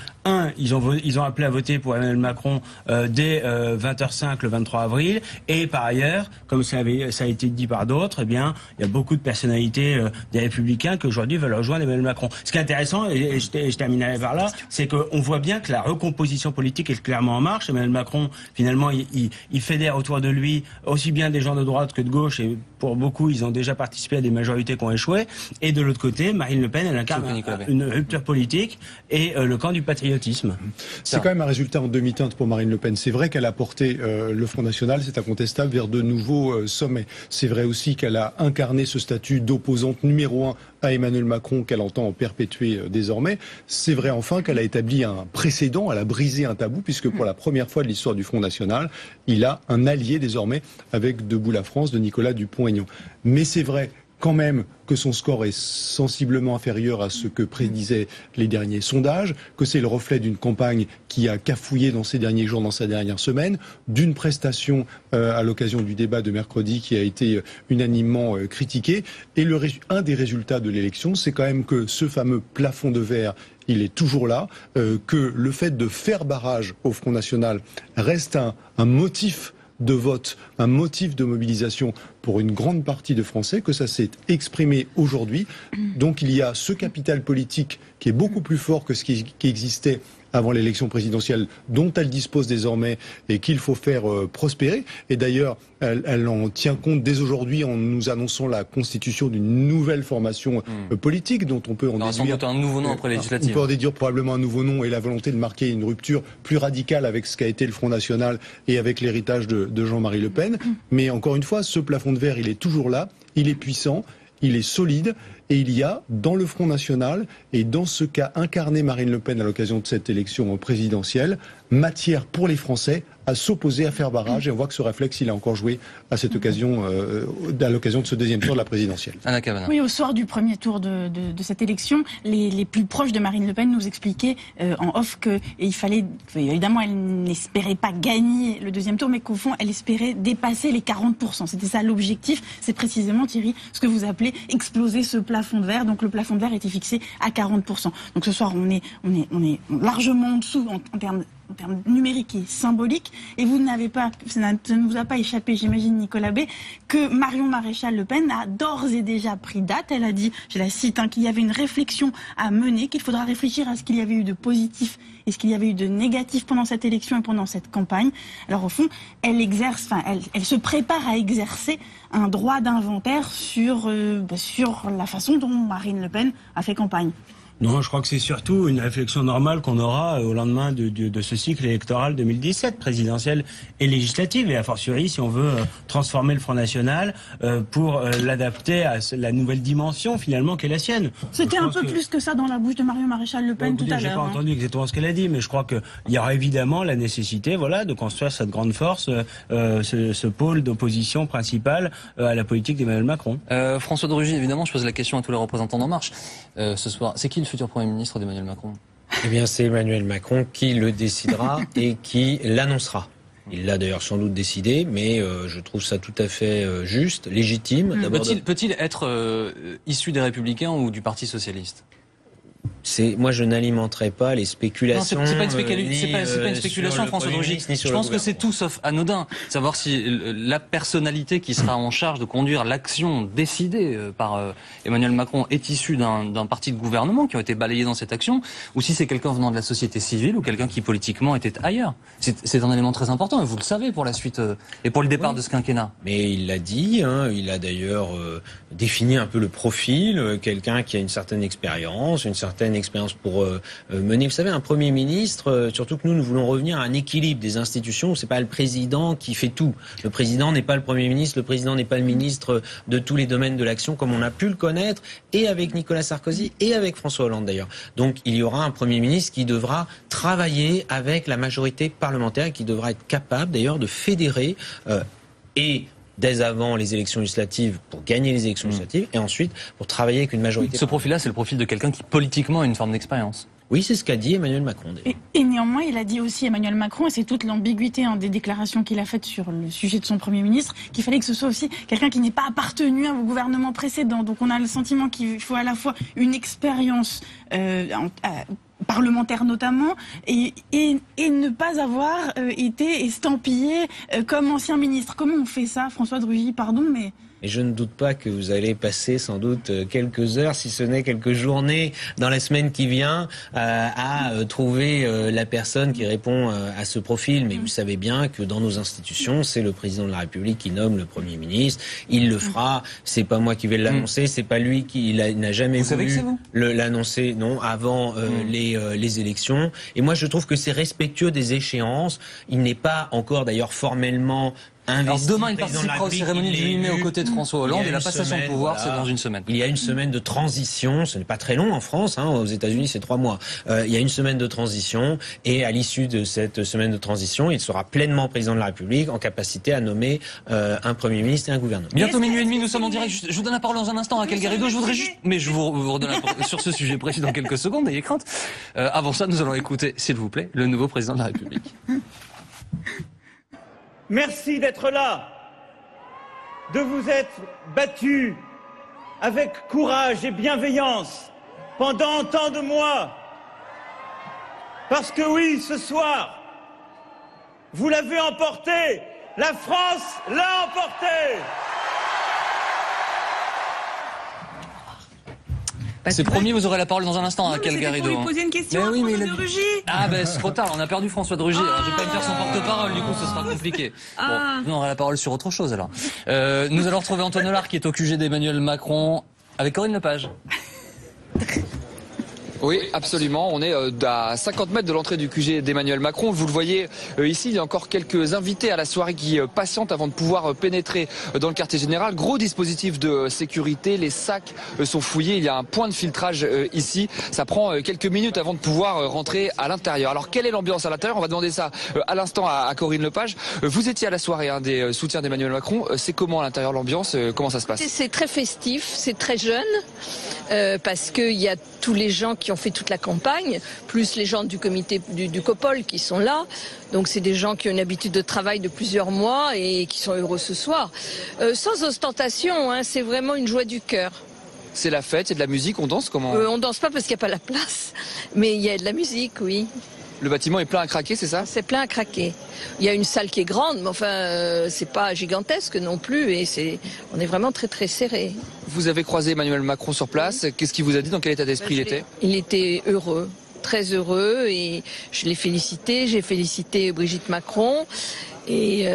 ils ont appelé à voter pour Emmanuel Macron dès 20h05 le 23 avril. Et par ailleurs, comme ça a été dit par d'autres, il y a beaucoup de personnalités des Républicains qui aujourd'hui veulent rejoindre Emmanuel Macron. Ce qui est intéressant, et je terminerai par là, c'est qu'on voit bien que la recomposition politique est clairement en marche. Emmanuel Macron, finalement, il fédère autour de lui aussi bien des gens de droite que de gauche, et pour beaucoup, ils ont déjà participé à des majorités qui ont échoué. Et de l'autre côté, Marine Le Pen, elle incarne une rupture politique et le camp du patriotisme. C'est quand même un résultat en demi-teinte pour Marine Le Pen. C'est vrai qu'elle a porté le Front National, c'est incontestable, vers de nouveaux sommets. C'est vrai aussi qu'elle a incarné ce statut d'opposante numéro 1 à Emmanuel Macron qu'elle entend perpétuer désormais. C'est vrai enfin qu'elle a établi un précédent, elle a brisé un tabou, puisque pour la première fois de l'histoire du Front National, il a un allié désormais avec Debout la France de Nicolas Dupont-Aignan. Mais c'est vrai quand même que son score est sensiblement inférieur à ce que prédisaient les derniers sondages, que c'est le reflet d'une campagne qui a cafouillé dans ces derniers jours, dans sa dernière semaine, d'une prestation à l'occasion du débat de mercredi qui a été unanimement critiquée. Et un des résultats de l'élection, c'est quand même que ce fameux plafond de verre, il est toujours là, que le fait de faire barrage au Front National reste un motif de vote, un motif de mobilisation pour une grande partie de Français, que ça s'est exprimé aujourd'hui. Donc il y a ce capital politique qui est beaucoup plus fort que ce qui existait avant l'élection présidentielle dont elle dispose désormais et qu'il faut faire prospérer. Et d'ailleurs, elle en tient compte dès aujourd'hui en nous annonçant la constitution d'une nouvelle formation politique dont on peut en déduire... sans doute un nouveau nom après législative. On peut en déduire probablement un nouveau nom et la volonté de marquer une rupture plus radicale avec ce qu'a été le Front National et avec l'héritage de Jean-Marie Le Pen. Mais encore une fois, ce plafond de verre, il est toujours là, il est puissant, il est solide. Et il y a, dans le Front National, et dans ce qu'a incarné Marine Le Pen à l'occasion de cette élection présidentielle, matière pour les Français à s'opposer, à faire barrage. Et on voit que ce réflexe, il a encore joué à cette occasion, à l'occasion de ce deuxième tour de la présidentielle. Anna Cavana. Oui, au soir du premier tour de cette élection, les plus proches de Marine Le Pen nous expliquaient en off que il fallait, évidemment, elle n'espérait pas gagner le deuxième tour, mais qu'au fond, elle espérait dépasser les 40%. C'était ça l'objectif. C'est précisément, Thierry, ce que vous appelez exploser ce plafond de verre. Donc le plafond de verre était fixé à 40%. Donc ce soir, on est largement en dessous en termes numériques et symboliques. Et vous n'avez pas, ça ne vous a pas échappé, j'imagine, Nicolas B, que Marion Maréchal Le Pen a d'ores et déjà pris date. Elle a dit, je la cite, qu'il y avait une réflexion à mener, qu'il faudra réfléchir à ce qu'il y avait eu de positif et ce qu'il y avait eu de négatif pendant cette élection et pendant cette campagne. Alors au fond, elle se prépare à exercer un droit d'inventaire sur la façon dont Marine Le Pen a fait campagne. Non, je crois que c'est surtout une réflexion normale qu'on aura au lendemain de ce cycle électoral 2017, présidentiel et législative, et a fortiori si on veut transformer le Front National pour l'adapter à la nouvelle dimension finalement qu'est la sienne. C'était un peu plus que ça dans la bouche de Marion Maréchal Le Pen tout à l'heure. J'ai pas entendu exactement ce qu'elle a dit, mais je crois qu'il y aura évidemment la nécessité, de construire cette grande force, ce pôle d'opposition principal à la politique d'Emmanuel Macron. François de Rugy, évidemment, je pose la question à tous les représentants d'En Marche ce soir. C'est qui le futur Premier ministre d'Emmanuel Macron? Eh bien, c'est Emmanuel Macron qui le décidera et qui l'annoncera. Il l'a d'ailleurs sans doute décidé, mais je trouve ça tout à fait juste, légitime. Peut-il être issu des Républicains ou du Parti Socialiste? Moi, je n'alimenterai pas les spéculations. Non, c'est pas une spéculation, François de Rugy. Je pense que c'est tout sauf anodin. Savoir si la personnalité qui sera en charge de conduire l'action décidée par Emmanuel Macron est issue d'un parti de gouvernement qui a été balayé dans cette action, ou si c'est quelqu'un venant de la société civile ou quelqu'un qui politiquement était ailleurs. C'est un élément très important, et vous le savez pour la suite et pour le départ de ce quinquennat. Mais il l'a dit, il a d'ailleurs défini un peu le profil, quelqu'un qui a une certaine expérience pour mener. Vous savez, un Premier ministre, surtout que nous voulons revenir à un équilibre des institutions où c'est pas le président qui fait tout. Le président n'est pas le Premier ministre, le président n'est pas le ministre de tous les domaines de l'action comme on a pu le connaître, et avec Nicolas Sarkozy et avec François Hollande d'ailleurs. Donc il y aura un Premier ministre qui devra travailler avec la majorité parlementaire et qui devra être capable d'ailleurs de fédérer dès avant les élections législatives pour gagner les élections législatives et ensuite pour travailler avec une majorité. Ce profil-là, c'est le profil de quelqu'un qui politiquement a une forme d'expérience. Oui, c'est ce qu'a dit Emmanuel Macron. Et néanmoins, il a dit aussi, Emmanuel Macron, et c'est toute l'ambiguïté des déclarations qu'il a faites sur le sujet de son Premier ministre, qu'il fallait que ce soit aussi quelqu'un qui n'ait pas appartenu au gouvernement précédent. Donc on a le sentiment qu'il faut à la fois une expérience parlementaire notamment, et ne pas avoir été estampillé comme ancien ministre. Comment on fait ça, François de Rugy, pardon, mais... Et je ne doute pas que vous allez passer sans doute quelques heures, si ce n'est quelques journées, dans la semaine qui vient, à trouver la personne qui répond à ce profil. Mais vous savez bien que dans nos institutions, c'est le président de la République qui nomme le Premier ministre. Il le fera. C'est pas moi qui vais l'annoncer. C'est pas lui qui n'a jamais voulu l'annoncer. Non, avant les élections. Et moi, je trouve que c'est respectueux des échéances. Il n'est pas encore d'ailleurs formellement Alors demain, il participera aux cérémonies du 8 mai aux côtés de François Hollande et la passation de pouvoir, c'est dans une semaine. Il y a une semaine de transition, ce n'est pas très long en France, aux États-Unis c'est 3 mois. Il y a une semaine de transition et à l'issue de cette semaine de transition, il sera pleinement président de la République en capacité à nommer un Premier ministre et un gouvernement. Bientôt minuit et demi, nous sommes en direct. Je vous donne la parole dans un instant à Raquel Garrido. Je voudrais juste, mais je vous redonne la parole sur ce sujet précis dans quelques secondes, n'ayez crainte. Avant ça, nous allons écouter, s'il vous plaît, le nouveau président de la République. Merci d'être là, de vous être battus avec courage et bienveillance pendant tant de mois. Parce que oui, ce soir, vous l'avez emporté, la France l'a emporté. C'est promis, vous aurez la parole dans un instant, Raquel Garrido. Pour lui poser une question à François de Rugy. Ah ben c'est trop tard, on a perdu François de Rugy. Alors je vais pas me faire son porte-parole, du coup ce sera compliqué. Bon, nous on aura la parole sur autre chose alors. Nous allons retrouver Antoine Hollard qui est au QG d'Emmanuel Macron avec Corinne Lepage. Oui, absolument. On est à 50 mètres de l'entrée du QG d'Emmanuel Macron. Vous le voyez ici, il y a encore quelques invités à la soirée qui patientent avant de pouvoir pénétrer dans le quartier général. Gros dispositif de sécurité, les sacs sont fouillés. Il y a un point de filtrage ici. Ça prend quelques minutes avant de pouvoir rentrer à l'intérieur. Alors, quelle est l'ambiance à l'intérieur? On va demander ça à l'instant à Corinne Lepage. Vous étiez à la soirée des soutiens d'Emmanuel Macron. C'est comment à l'intérieur l'ambiance? Comment ça se passe? C'est très festif, c'est très jeune. Parce qu'il y a tous les gens qui ont fait toute la campagne, plus les gens du comité du COPOL qui sont là. Donc c'est des gens qui ont une habitude de travail de plusieurs mois et qui sont heureux ce soir. Sans ostentation, hein, c'est vraiment une joie du cœur. C'est la fête, il y a de la musique, on danse comment? On danse pas parce qu'il n'y a pas la place, mais il y a de la musique, oui. Le bâtiment est plein à craquer, c'est ça? C'est plein à craquer. Il y a une salle qui est grande, mais enfin, c'est pas gigantesque non plus, et on est vraiment très très serré. Vous avez croisé Emmanuel Macron sur place. Qu'est-ce qu'il vous a dit? Dans quel état d'esprit il était? Il était heureux, très heureux, et je l'ai félicité. J'ai félicité Brigitte Macron, et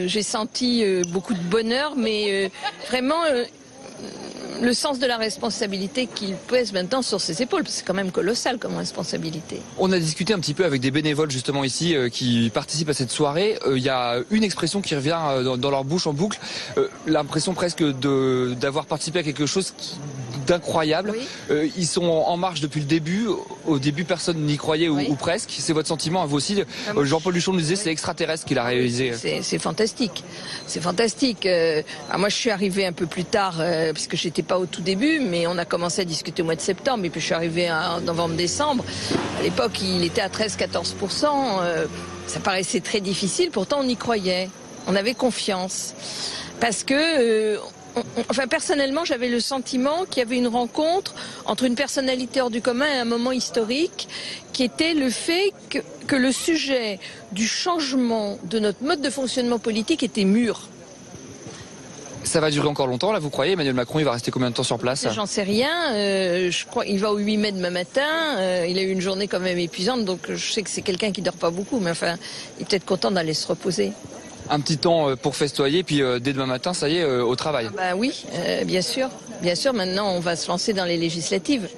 j'ai senti beaucoup de bonheur, mais vraiment le sens de la responsabilité qu'il pèse maintenant sur ses épaules, parce que c'est quand même colossal comme responsabilité. On a discuté un petit peu avec des bénévoles justement ici qui participent à cette soirée. Il y a une expression qui revient dans leur bouche en boucle, l'impression presque d'avoir participé à quelque chose d'incroyable. Oui. Ils sont en marche depuis le début. Au début, personne n'y croyait ou presque. C'est votre sentiment à vous aussi? Jean-Paul Duchon nous disait c'est extraterrestre qu'il a réalisé. C'est fantastique. C'est fantastique. Moi, je suis arrivée un peu plus tard, puisque j'étais pas au tout début, mais on a commencé à discuter au mois de septembre, et puis je suis arrivée en novembre-décembre. À l'époque, il était à 13-14%. Ça paraissait très difficile, pourtant on y croyait. On avait confiance. Parce que... personnellement, j'avais le sentiment qu'il y avait une rencontre entre une personnalité hors du commun et un moment historique qui était le fait que le sujet du changement de notre mode de fonctionnement politique était mûr. Ça va durer encore longtemps, là, vous croyez? Emmanuel Macron, il va rester combien de temps sur place? J'en sais rien. Je crois qu'il va au 8 mai demain matin. Il a eu une journée quand même épuisante, donc je sais que c'est quelqu'un qui dort pas beaucoup, mais enfin, il est peut-être content d'aller se reposer. Un petit temps pour festoyer, puis dès demain matin, ça y est, au travail. Oui, bien sûr. Bien sûr, maintenant, on va se lancer dans les législatives.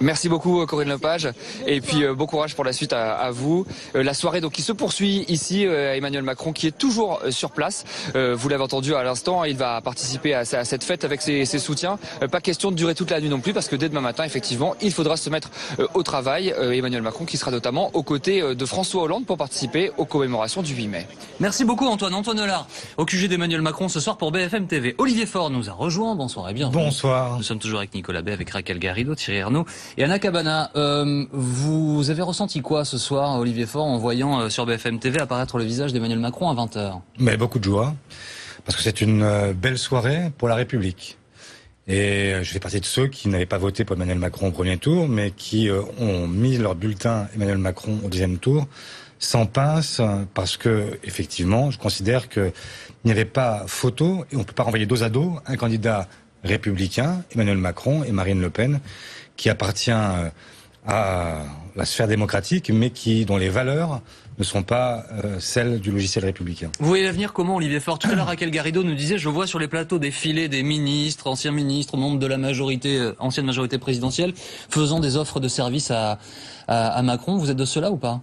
Merci beaucoup Corinne Lepage, et puis bon courage pour la suite à vous. La soirée donc qui se poursuit ici, Emmanuel Macron qui est toujours sur place. Vous l'avez entendu à l'instant, il va participer à cette fête avec ses soutiens. Pas question de durer toute la nuit non plus, parce que dès demain matin, effectivement, il faudra se mettre au travail. Emmanuel Macron qui sera notamment aux côtés de François Hollande pour participer aux commémorations du 8 mai. Merci beaucoup Antoine Hollard, au QG d'Emmanuel Macron ce soir pour BFM TV. Olivier Faure nous a rejoint, bonsoir et bienvenue. Bonsoir. Nous sommes toujours avec Nicolas Bay, avec Raquel Garrido, Thierry Arnaud et Anna Cabana. Vous avez ressenti quoi ce soir, Olivier Faure, en voyant sur BFM TV apparaître le visage d'Emmanuel Macron à 20h? Mais beaucoup de joie, parce que c'est une belle soirée pour la République. Et je fais partie de ceux qui n'avaient pas voté pour Emmanuel Macron au premier tour, mais qui ont mis leur bulletin Emmanuel Macron au deuxième tour, sans pince, parce que, effectivement, je considère qu'il n'y avait pas photo, et on ne peut pas renvoyer dos à dos un candidat républicain, Emmanuel Macron, et Marine Le Pen, qui appartient à la sphère démocratique, mais dont les valeurs ne sont pas celles du logiciel républicain. Vous voyez l'avenir comment, Olivier Faure? Tout à l'heure, Raquel Garrido nous disait, je vois sur les plateaux défiler des ministres, anciens ministres, membres de la majorité, ancienne majorité présidentielle, faisant des offres de services à Macron. Vous êtes de cela ou pas?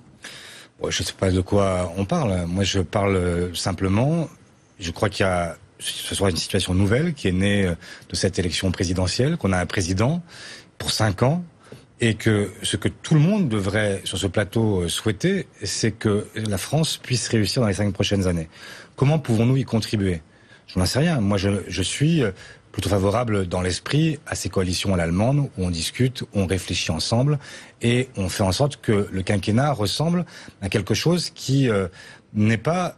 Je ne sais pas de quoi on parle. Moi, je parle simplement, je crois qu'il y a ce soit une situation nouvelle qui est née de cette élection présidentielle, qu'on a un président pour 5 ans, et que ce que tout le monde devrait, sur ce plateau, souhaiter, c'est que la France puisse réussir dans les 5 prochaines années. Comment pouvons-nous y contribuer? Je n'en sais rien. Moi, je suis plutôt favorable dans l'esprit à ces coalitions à l'allemande, où on discute, on réfléchit ensemble, et on fait en sorte que le quinquennat ressemble à quelque chose qui n'est pas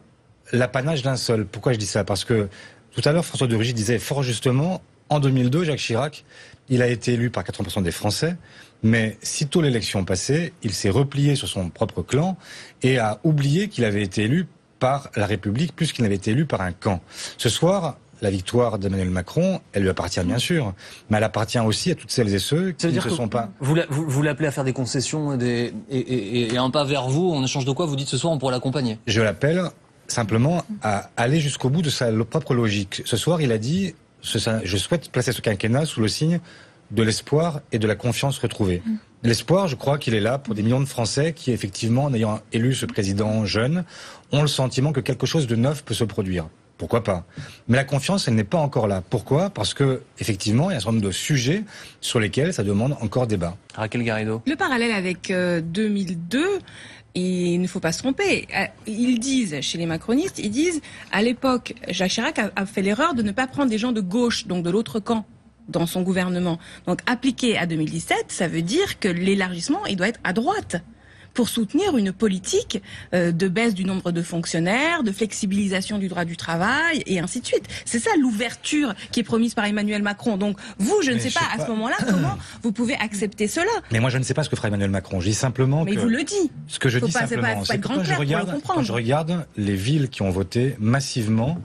l'apanage d'un seul. Pourquoi je dis ça? Parce que tout à l'heure, François de Rugy disait fort justement, en 2002, Jacques Chirac, il a été élu par 80% des Français, mais sitôt l'élection passée, il s'est replié sur son propre clan et a oublié qu'il avait été élu par la République plus qu'il n'avait été élu par un camp. Ce soir, la victoire d'Emmanuel Macron, elle lui appartient bien sûr, mais elle appartient aussi à toutes celles et ceux qui ne se sont pas... Vous l'appelez à faire des concessions et un pas vers vous, en échange de quoi vous dites ce soir on pourrait l'accompagner? Je l'appelle simplement à aller jusqu'au bout de sa propre logique. Ce soir, il a dit, je souhaite placer ce quinquennat sous le signe de l'espoir et de la confiance retrouvée. L'espoir, je crois qu'il est là pour des millions de Français qui, effectivement, en ayant élu ce président jeune, ont le sentiment que quelque chose de neuf peut se produire. Pourquoi pas? Mais la confiance, elle n'est pas encore là. Pourquoi? Parce que, effectivement, il y a un certain nombre de sujets sur lesquels ça demande encore débat. Raquel Garrido. Le parallèle avec 2002, il ne faut pas se tromper. Ils disent, chez les macronistes, ils disent, à l'époque, Jacques Chirac a fait l'erreur de ne pas prendre des gens de gauche, donc de l'autre camp, dans son gouvernement. Donc, appliqué à 2017, ça veut dire que l'élargissement, il doit être à droite, pour soutenir une politique de baisse du nombre de fonctionnaires, de flexibilisation du droit du travail, et ainsi de suite. C'est ça l'ouverture qui est promise par Emmanuel Macron. Donc vous, je ne sais pas à ce moment-là comment vous pouvez accepter cela. Mais moi, je ne sais pas ce que fera Emmanuel Macron. Je dis simplement Mais que... il vous le dit. Ce que je dis simplement, c'est que quand je regarde les villes qui ont voté massivement,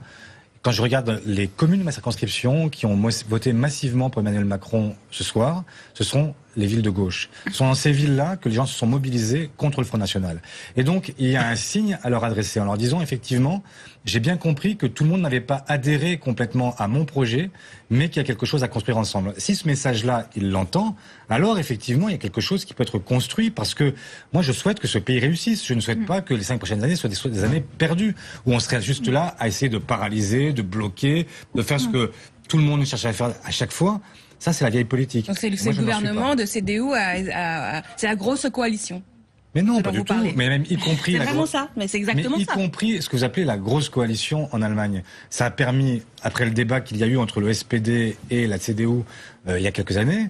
quand je regarde les communes de ma circonscription qui ont voté massivement pour Emmanuel Macron ce soir, ce sont les villes de gauche. Ce sont dans ces villes-là que les gens se sont mobilisés contre le Front National. Et donc, il y a un signe à leur adresser en leur disant, effectivement, j'ai bien compris que tout le monde n'avait pas adhéré complètement à mon projet, mais qu'il y a quelque chose à construire ensemble. Si ce message-là, il l'entend, alors effectivement, il y a quelque chose qui peut être construit, parce que moi, je souhaite que ce pays réussisse. Je ne souhaite pas que les 5 prochaines années soient des années perdues, où on serait juste là à essayer de paralyser, de bloquer, de faire ce que tout le monde cherche à faire à chaque fois. Ça, c'est la vieille politique. Donc c'est le gouvernement de CDU, c'est la grosse coalition. Mais non, pas du tout. Mais même y compris c'est vraiment ça. Mais c'est exactement ça. Y compris ce que vous appelez la grosse coalition en Allemagne. Ça a permis, après le débat qu'il y a eu entre le SPD et la CDU il y a quelques années,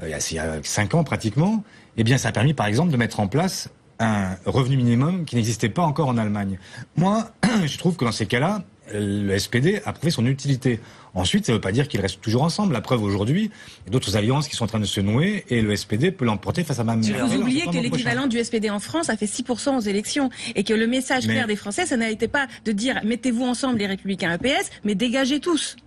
il y a 5 ans pratiquement, eh bien, ça a permis, par exemple, de mettre en place un revenu minimum qui n'existait pas encore en Allemagne. Moi, je trouve que dans ces cas-là, le SPD a prouvé son utilité. Ensuite, ça ne veut pas dire qu'ils restent toujours ensemble. La preuve aujourd'hui, il y a d'autres alliances qui sont en train de se nouer et le SPD peut l'emporter face à Mme Merkel. Vous oubliez que l'équivalent du SPD en France a fait 6% aux élections et que le message clair des Français, ça n'a été pas de dire mettez-vous ensemble les Républicains EPS, mais dégagez tous.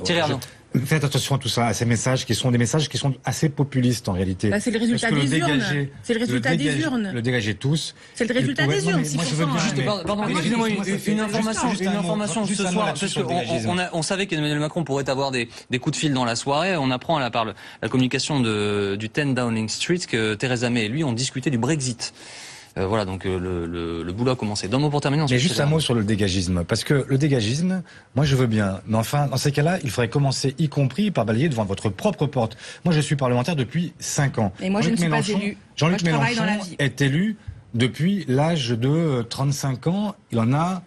Thierry Arnaud. Faites attention à tout ça, à ces messages qui sont des messages qui sont assez popupistes en réalité. Bah, c'est le résultat des urnes. C'est le résultat des urnes. Le dégager tous. C'est le résultat des urnes. Moi, je veux bien. Pardon, excusez-moi, une information ce soir. Parce qu'on savait qu'Emmanuel Macron pourrait avoir des coups de fil dans la soirée. On apprend par la communication du 10 Downing Street que Theresa May et lui ont discuté du Brexit. Voilà, donc le boulot a commencé. D'un mot pour terminer. Mais juste un mot sur le dégagisme, parce que le dégagisme, moi je veux bien, mais enfin, dans ces cas-là, il faudrait commencer, y compris par balayer devant votre propre porte. Moi, je suis parlementaire depuis 5 ans. Et moi, je ne suis pas élu. Jean-Luc Mélenchon est élu depuis l'âge de 35 ans. Il en a...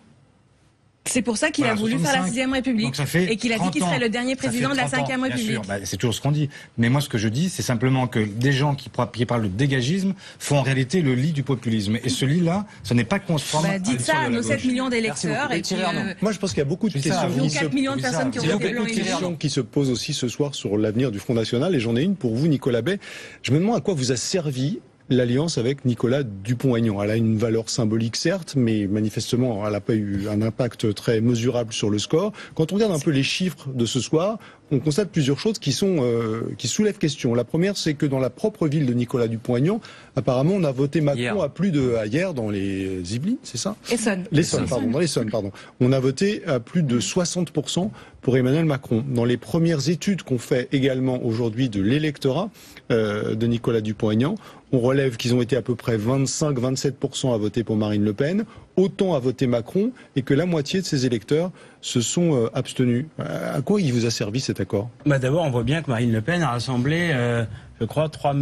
C'est pour ça qu'il a voulu faire la 6e République et qu'il a dit qu'il serait le dernier président de la 5e République. Bien sûr, c'est toujours ce qu'on dit. Mais moi, ce que je dis, c'est simplement que des gens qui parlent de dégagisme font en réalité le lit du populisme. Et ce lit-là, ce n'est pas conforme. Dites ça à nos 7 millions d'électeurs. Et moi, je pense qu'il y a beaucoup de questions. 4 millions de personnes qui ont voté blanc et questions qui se posent aussi ce soir sur l'avenir du Front National. Et j'en ai une pour vous, Nicolas Bay. Je me demande à quoi vous a servi l'alliance avec Nicolas Dupont-Aignan. Elle a une valeur symbolique, certes, mais manifestement, elle n'a pas eu un impact très mesurable sur le score. Quand on regarde un peu les chiffres de ce soir, on constate plusieurs choses qui soulèvent question. La première, c'est que dans la propre ville de Nicolas Dupont-Aignan, apparemment, on a voté Macron hier dans les Yvelines, c'est ça? L'Essonne, pardon. On a voté à plus de 60% pour Emmanuel Macron. Dans les premières études qu'on fait également aujourd'hui de l'électorat de Nicolas Dupont-Aignan, on relève qu'ils ont été à peu près 25-27% à voter pour Marine Le Pen, autant à voter Macron, et que la moitié de ces électeurs se sont abstenus. À quoi il vous a servi cet accord? D'abord, on voit bien que Marine Le Pen a rassemblé, je crois, 3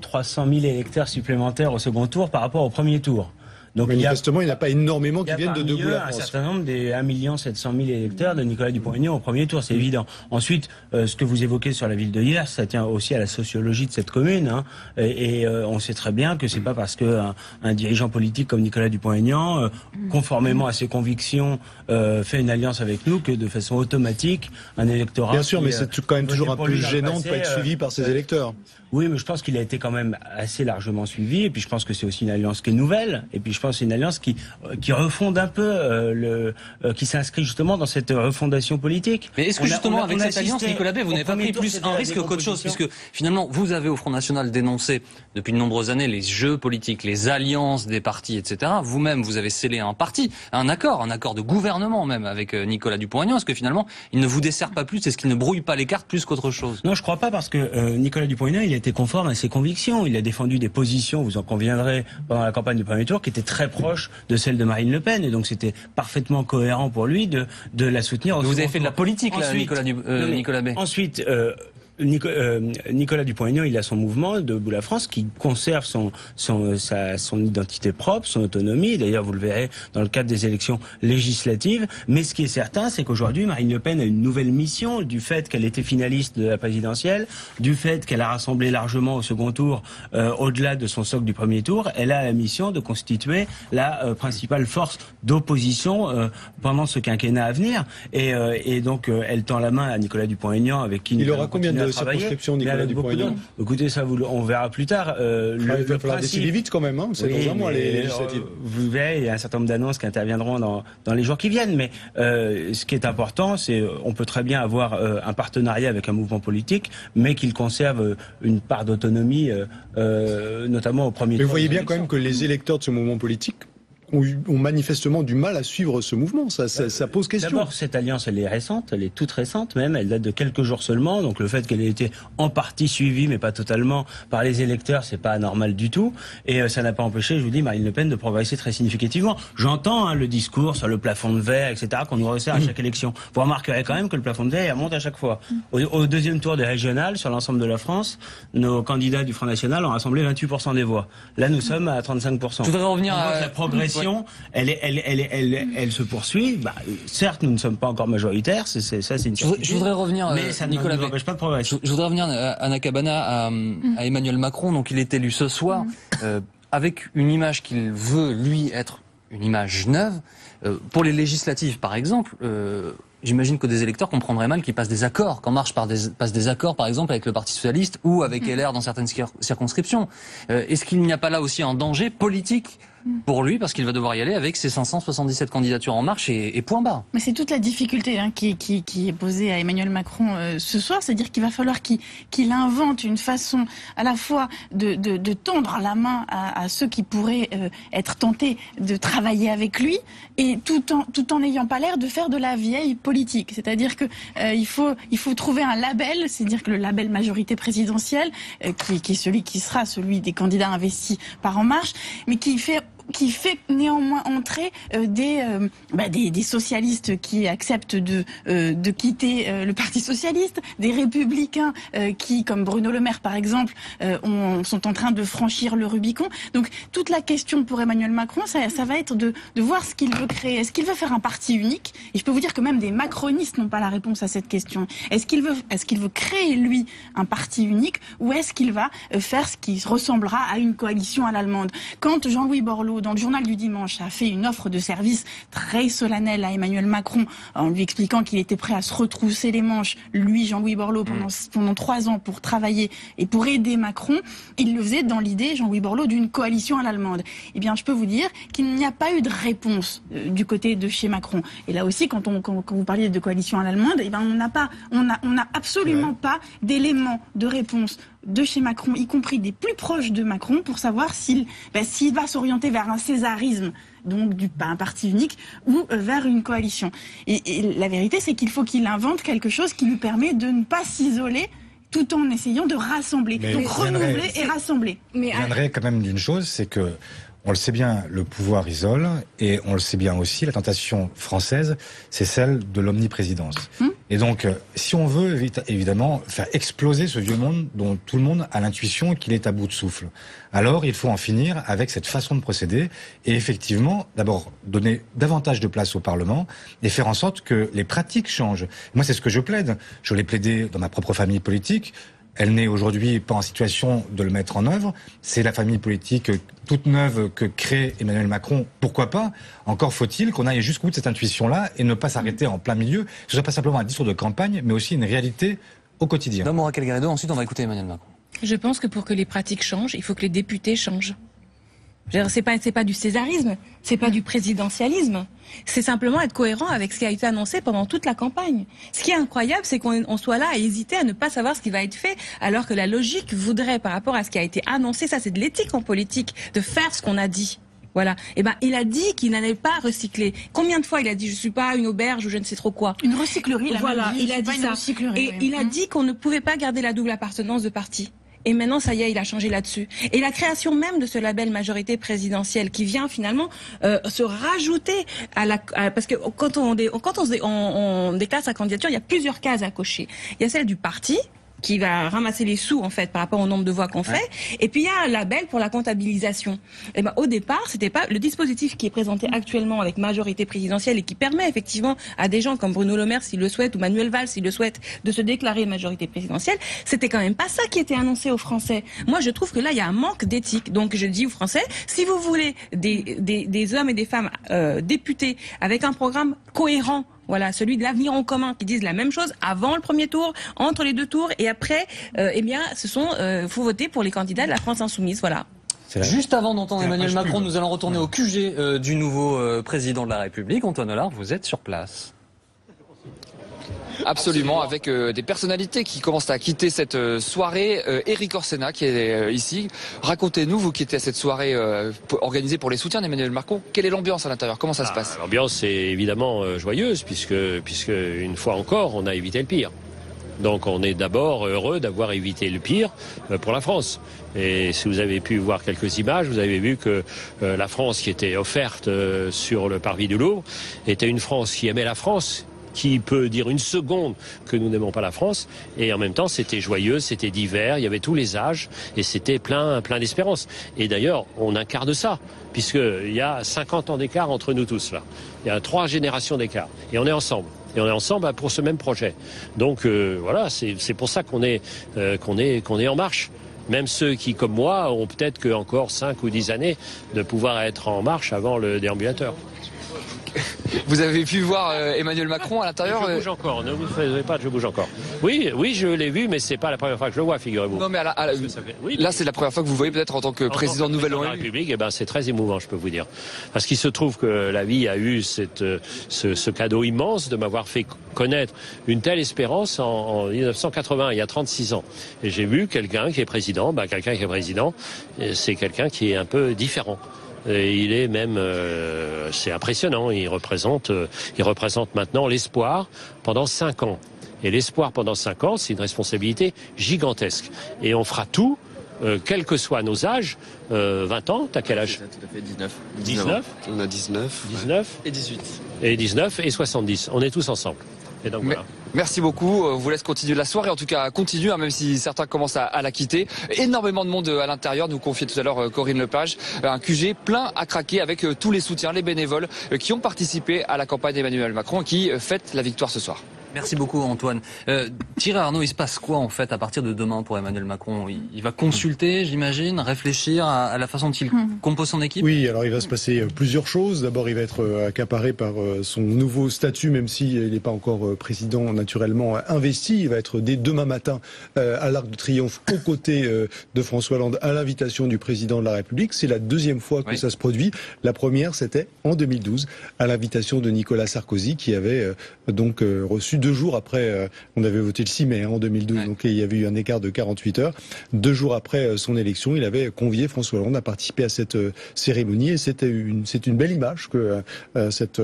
300 000 électeurs supplémentaires au second tour par rapport au premier tour. Donc manifestement, il n'y a pas énormément qui viennent de Debout la France. Un certain nombre des 1 700 000 électeurs de Nicolas Dupont-Aignan au premier tour, c'est évident. Ensuite, ce que vous évoquez sur la ville de Hyères, ça tient aussi à la sociologie de cette commune. Hein, et on sait très bien que c'est pas parce que un dirigeant politique comme Nicolas Dupont-Aignan, conformément à ses convictions, fait une alliance avec nous, que de façon automatique, un électorat... Bien sûr, mais c'est quand même toujours un peu gênant de ne pas être suivi par ses électeurs. Oui, mais je pense qu'il a été quand même assez largement suivi. Et puis je pense que c'est aussi une alliance qui est nouvelle. Et puis je je pense, une alliance qui refonde un peu qui s'inscrit justement dans cette refondation politique. Mais est-ce que justement avec cette alliance, Nicolas Bay, vous n'avez pas pris plus un risque qu'autre chose, puisque finalement vous avez au Front National dénoncé depuis de nombreuses années les jeux politiques, les alliances des partis, etc. Vous-même, vous avez scellé un parti, un accord de gouvernement même avec Nicolas Dupont-Aignan. Est-ce que finalement il ne vous dessert pas plus? Est-ce qu'il ne brouille pas les cartes plus qu'autre chose? Non, je crois pas, parce que Nicolas Dupont-Aignan, il a été conforme à ses convictions. Il a défendu des positions, vous en conviendrez, pendant la campagne du premier tour, qui étaient très proches de celles de Marine Le Pen, et donc c'était parfaitement cohérent pour lui de la soutenir. Vous avez fait de la politique, là, Nicolas Bay. Ensuite, Nicolas Dupont-Aignan, il a son mouvement Debout la France qui conserve son identité propre, son autonomie. D'ailleurs, vous le verrez dans le cadre des élections législatives. Mais ce qui est certain, c'est qu'aujourd'hui, Marine Le Pen a une nouvelle mission, du fait qu'elle était finaliste de la présidentielle, du fait qu'elle a rassemblé largement au second tour, au-delà de son socle du premier tour. Elle a la mission de constituer la principale force d'opposition pendant ce quinquennat à venir. Et donc, elle tend la main à Nicolas Dupont-Aignan, avec qui il aura combien de circonscriptions, Nicolas Dupont-Aignan? Écoutez, ça, on verra plus tard. Il va falloir décider vite quand même, hein. C'est dans un mois les législatives. Vous verrez, il y a un certain nombre d'annonces qui interviendront dans les jours qui viennent. Mais ce qui est important, c'est on peut très bien avoir un partenariat avec un mouvement politique, mais qu'il conserve une part d'autonomie, notamment au premier tour. Mais vous voyez bien quand même que les électeurs de ce mouvement politique ont manifestement du mal à suivre ce mouvement. Ça pose question. D'abord, cette alliance, elle est récente, elle est toute récente même, elle date de quelques jours seulement, donc le fait qu'elle ait été en partie suivie, mais pas totalement, par les électeurs, c'est pas anormal du tout, et ça n'a pas empêché, je vous dis, Marine Le Pen de progresser très significativement. J'entends le discours sur le plafond de verre, etc., qu'on nous resserre à chaque élection. Vous remarquerez quand même que le plafond de verre, il monte à chaque fois. Au deuxième tour des régionales, sur l'ensemble de la France, nos candidats du Front National ont rassemblé 28% des voix. Là, nous sommes à 35%. Je voudrais revenir à la progression. Elle se poursuit. Certes, nous ne sommes pas encore majoritaires. C'est une certitude. Je voudrais revenir, mais ça Nicolas, ne nous empêche pas de progresser. Je voudrais revenir à Anna Cabana, à Emmanuel Macron. Donc, il est élu ce soir avec une image qu'il veut lui être une image neuve. Pour les législatives, par exemple. J'imagine que des électeurs comprendraient mal qu'ils passent des accords, qu'En Marche passe des accords, par exemple, avec le Parti Socialiste ou avec LR dans certaines circonscriptions. Est-ce qu'il n'y a pas là aussi un danger politique pour lui, parce qu'il va devoir y aller avec ses 577 candidatures en marche et point barre? Mais c'est toute la difficulté qui est posée à Emmanuel Macron ce soir, c'est-à-dire qu'il va falloir qu'il invente une façon à la fois de tendre la main à ceux qui pourraient être tentés de travailler avec lui, et tout en n'ayant pas l'air de faire de la vieille politique. C'est-à-dire que il faut trouver un label, c'est-à-dire que le label majorité présidentielle, qui est celui des candidats investis par En Marche, mais qui fait néanmoins entrer des socialistes qui acceptent de quitter le Parti socialiste, des républicains qui, comme Bruno Le Maire par exemple, sont en train de franchir le Rubicon. Donc toute la question pour Emmanuel Macron, ça va être de voir ce qu'il veut créer. Est-ce qu'il veut faire un parti unique? Et je peux vous dire que même des macronistes n'ont pas la réponse à cette question. Est-ce qu'il veut créer, lui, un parti unique, ou est-ce qu'il va faire ce qui ressemblera à une coalition à l'allemande? Quand Jean-Louis Borloo, dans le journal du dimanche, a fait une offre de service très solennelle à Emmanuel Macron en lui expliquant qu'il était prêt à se retrousser les manches, lui, Jean-Louis Borloo, pendant 3 ans pour travailler et pour aider Macron, il le faisait dans l'idée, Jean-Louis Borloo, d'une coalition à l'allemande. Eh bien, je peux vous dire qu'il n'y a pas eu de réponse du côté de chez Macron. Et là aussi, quand vous parliez de coalition à l'allemande, eh ben, on n'a absolument pas d'éléments de réponse de chez Macron, y compris des plus proches de Macron, pour savoir s'il va s'orienter vers un césarisme, donc un parti unique, ou vers une coalition. Et la vérité, c'est qu'il faut qu'il invente quelque chose qui lui permet de ne pas s'isoler, tout en essayant de rassembler. Donc renouveler et rassembler. Mais je viendrai quand même d'une chose, c'est que on le sait bien, le pouvoir isole, et on le sait bien aussi, la tentation française, c'est celle de l'omniprésidence. Et donc, si on veut évidemment faire exploser ce vieux monde dont tout le monde a l'intuition qu'il est à bout de souffle, alors il faut en finir avec cette façon de procéder et effectivement, d'abord, donner davantage de place au Parlement et faire en sorte que les pratiques changent. Moi, c'est ce que je plaide. Je l'ai plaidé dans ma propre famille politique. Elle n'est aujourd'hui pas en situation de le mettre en œuvre. C'est la famille politique toute neuve que crée Emmanuel Macron. Pourquoi pas? Encore faut-il qu'on aille jusqu'au bout de cette intuition-là et ne pas s'arrêter en plein milieu. Ce n'est pas simplement un discours de campagne, mais aussi une réalité au quotidien. D'abord, Raquel Garrido, ensuite on va écouter Emmanuel Macron. Je pense que pour que les pratiques changent, il faut que les députés changent. C'est pas du césarisme, c'est pas du présidentialisme. C'est simplement être cohérent avec ce qui a été annoncé pendant toute la campagne. Ce qui est incroyable, c'est qu'on soit là à hésiter, à ne pas savoir ce qui va être fait, alors que la logique voudrait, par rapport à ce qui a été annoncé, ça c'est de l'éthique en politique, de faire ce qu'on a dit. Voilà. Eh ben, il a dit qu'il n'allait pas recycler. Combien de fois il a dit je suis pas une auberge ou je ne sais trop quoi. Une recyclerie. Voilà. Il a dit ça. Et il a dit qu'on ne pouvait pas garder la double appartenance de parti. Et maintenant, ça y est, il a changé là-dessus. Et la création même de ce label majorité présidentielle qui vient finalement se rajouter parce que quand on déclare sa candidature, il y a plusieurs cases à cocher. Il y a celle du parti, qui va ramasser les sous en fait par rapport au nombre de voix qu'on fait, et puis il y a un label pour la comptabilisation. Et ben au départ, c'était pas le dispositif qui est présenté actuellement avec majorité présidentielle et qui permet effectivement à des gens comme Bruno Le Maire s'il le souhaite ou Manuel Valls s'il le souhaite de se déclarer majorité présidentielle, c'était quand même pas ça qui était annoncé aux Français. Moi je trouve que là il y a un manque d'éthique. Donc je dis aux Français, si vous voulez des hommes et des femmes députés avec un programme cohérent, voilà, celui de l'avenir en commun, qui disent la même chose avant le premier tour, entre les deux tours, et après, eh bien, faut voter pour les candidats de la France insoumise, voilà. Juste avant d'entendre Emmanuel Macron, nous allons retourner au QG du nouveau président de la République. Antoine Hollard, vous êtes sur place. Absolument, avec des personnalités qui commencent à quitter cette soirée. Éric Orsena qui est ici. Racontez-nous, vous qui étiez à cette soirée organisée pour les soutiens d'Emmanuel Macron, quelle est l'ambiance à l'intérieur? Comment ça se passe? L'ambiance est évidemment joyeuse puisque une fois encore on a évité le pire. Donc on est d'abord heureux d'avoir évité le pire pour la France. Et si vous avez pu voir quelques images, vous avez vu que la France qui était offerte sur le parvis du Louvre était une France qui aimait la France, qui peut dire une seconde que nous n'aimons pas la France, et en même temps c'était joyeux, c'était divers, il y avait tous les âges, et c'était plein d'espérance. Et d'ailleurs, on incarne ça, puisqu'il y a 50 ans d'écart entre nous tous là. Il y a 3 générations d'écart, et on est ensemble. Et on est ensemble pour ce même projet. Donc voilà, c'est pour ça qu'on est en marche. Même ceux qui, comme moi, ont peut-être que encore 5 ou 10 années de pouvoir être en marche avant le déambulateur. Vous avez pu voir Emmanuel Macron à l'intérieur? Je bouge encore, ne vous faites pas, je bouge encore. Oui, je l'ai vu, mais c'est pas la première fois que je le vois, figurez-vous. Non, mais là, c'est la première fois que vous voyez peut-être en tant que président de nouvelle République. Eh ben, c'est très émouvant, je peux vous dire. Parce qu'il se trouve que la vie a eu ce cadeau immense de m'avoir fait connaître une telle espérance en 1980, il y a 36 ans. Et j'ai vu quelqu'un qui est président. Quelqu'un qui est président, c'est quelqu'un qui est un peu différent. Et il est même, c'est impressionnant, il représente maintenant l'espoir pendant 5 ans. Et l'espoir pendant 5 ans, c'est une responsabilité gigantesque. Et on fera tout, quels que soient nos âges, 20 ans, t'as quel âge? Tout à fait, 19. 19 On a 19. 19 et 18. Et 19 et 70, on est tous ensemble. Et donc, voilà. Merci beaucoup. On vous laisse continuer la soirée. En tout cas, continue, même si certains commencent à la quitter. Énormément de monde à l'intérieur. Nous confiait tout à l'heure Corinne Lepage. Un QG plein à craquer avec tous les soutiens, les bénévoles qui ont participé à la campagne d'Emmanuel Macron et qui fêtent la victoire ce soir. Merci beaucoup Antoine. Thierry Arnaud, il se passe quoi en fait à partir de demain pour Emmanuel Macron? Il va consulter, j'imagine, réfléchir à la façon dont il compose son équipe? Oui, alors il va se passer plusieurs choses. D'abord, il va être accaparé par son nouveau statut, même s'il n'est pas encore président naturellement investi. Il va être dès demain matin à l'Arc de Triomphe aux côtés de François Hollande à l'invitation du président de la République. C'est la deuxième fois que ça se produit. La première, c'était en 2012 à l'invitation de Nicolas Sarkozy qui avait donc reçu 2 jours après, on avait voté le 6 mai en 2012, donc il y avait eu un écart de 48 heures. 2 jours après son élection, il avait convié François Hollande à participer à cette cérémonie et c'est une belle image que cette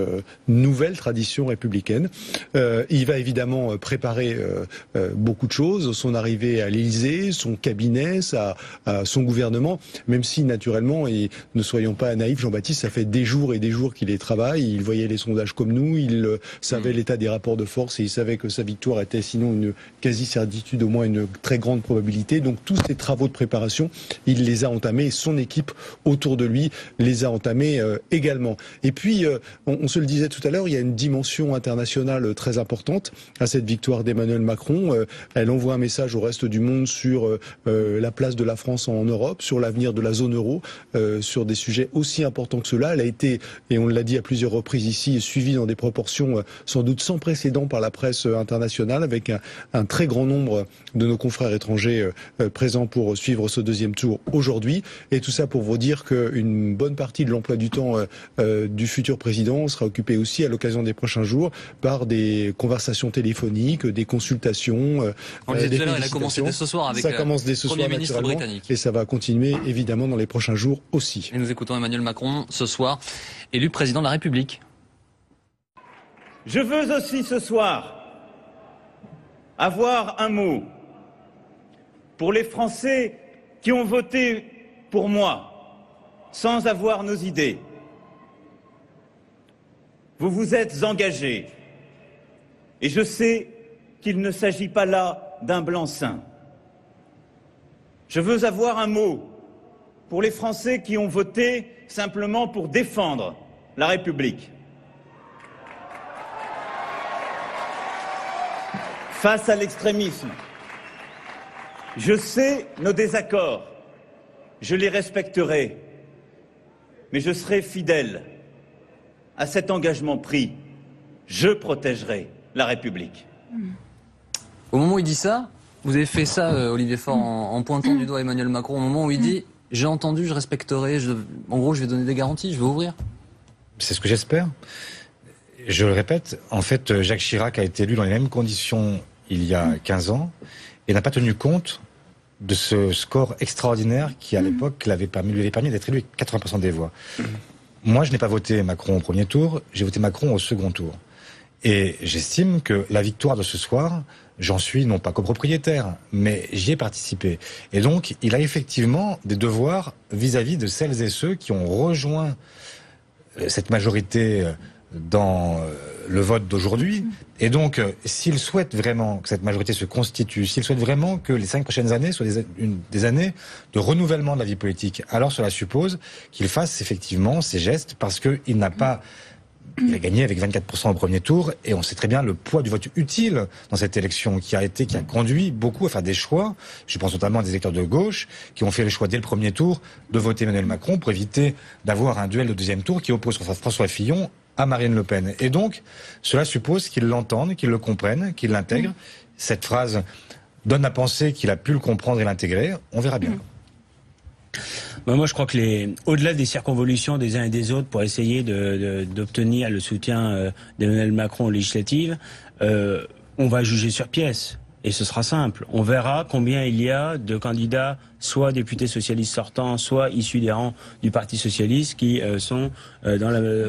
nouvelle tradition républicaine. Il va évidemment préparer beaucoup de choses, son arrivée à l'Élysée, son cabinet, son gouvernement, même si naturellement, et ne soyons pas naïfs, Jean-Baptiste, ça fait des jours et des jours qu'il y travaille, il voyait les sondages comme nous, il savait l'état des rapports de force et il savait que sa victoire était sinon une quasi-certitude, au moins une très grande probabilité. Donc tous ces travaux de préparation, il les a entamés, son équipe autour de lui les a entamés également. Et puis, on se le disait tout à l'heure, il y a une dimension internationale très importante à cette victoire d'Emmanuel Macron. Elle envoie un message au reste du monde sur la place de la France en Europe, sur l'avenir de la zone euro, sur des sujets aussi importants que cela. Elle a été, et on l'a dit à plusieurs reprises ici, suivie dans des proportions sans doute sans précédent par la presse internationale, avec un très grand nombre de nos confrères étrangers présents pour suivre ce deuxième tour aujourd'hui. Et tout ça pour vous dire qu'une bonne partie de l'emploi du temps du futur président sera occupé aussi à l'occasion des prochains jours par des conversations téléphoniques, des consultations. On le disait tout à l'heure, il a commencé dès ce soir avec ça commence dès ce Premier soir, ministre britannique. Et ça va continuer évidemment dans les prochains jours aussi. Et nous écoutons Emmanuel Macron ce soir, élu président de la République. Je veux aussi ce soir avoir un mot pour les Français qui ont voté pour moi sans avoir nos idées. Vous vous êtes engagés et je sais qu'il ne s'agit pas là d'un blanc-seing. Je veux avoir un mot pour les Français qui ont voté simplement pour défendre la République. Face à l'extrémisme, je sais nos désaccords, je les respecterai, mais je serai fidèle à cet engagement pris. Je protégerai la République. Au moment où il dit ça, vous avez fait ça, Olivier Faure, en pointant du doigt Emmanuel Macron, au moment où il dit « j'ai entendu, je respecterai, en gros je vais donner des garanties, je vais ouvrir ». C'est ce que j'espère. Je le répète, en fait, Jacques Chirac a été élu dans les mêmes conditions il y a 15 ans et n'a pas tenu compte de ce score extraordinaire qui, à l'époque, lui avait permis d'être élu avec 80% des voix. Moi, je n'ai pas voté Macron au premier tour, j'ai voté Macron au second tour. Et j'estime que la victoire de ce soir, j'en suis non pas copropriétaire, mais j'y ai participé. Et donc, il a effectivement des devoirs vis-à-vis de celles et ceux qui ont rejoint cette majorité dans le vote d'aujourd'hui. Et donc, s'il souhaite vraiment que cette majorité se constitue, s'il souhaite vraiment que les 5 prochaines années soient des années de renouvellement de la vie politique, alors cela suppose qu'il fasse effectivement ces gestes, parce qu'il n'a pas... Il a gagné avec 24% au premier tour, et on sait très bien le poids du vote utile dans cette élection qui a conduit beaucoup à faire des choix. Je pense notamment à des électeurs de gauche qui ont fait le choix dès le premier tour de voter Emmanuel Macron pour éviter d'avoir un duel de deuxième tour qui oppose François Fillon à Marine Le Pen. Et donc, cela suppose qu'ils l'entendent, qu'ils le comprennent, qu'ils l'intègrent. Cette phrase donne à penser qu'il a pu le comprendre et l'intégrer. On verra bien. Moi, je crois que au-delà des circonvolutions des uns et des autres pour essayer d'obtenir le soutien d'Emmanuel Macron aux législatives, on va juger sur pièce. Et ce sera simple. On verra combien il y a de candidats, soit députés socialistes sortants, soit issus des rangs du Parti socialiste, qui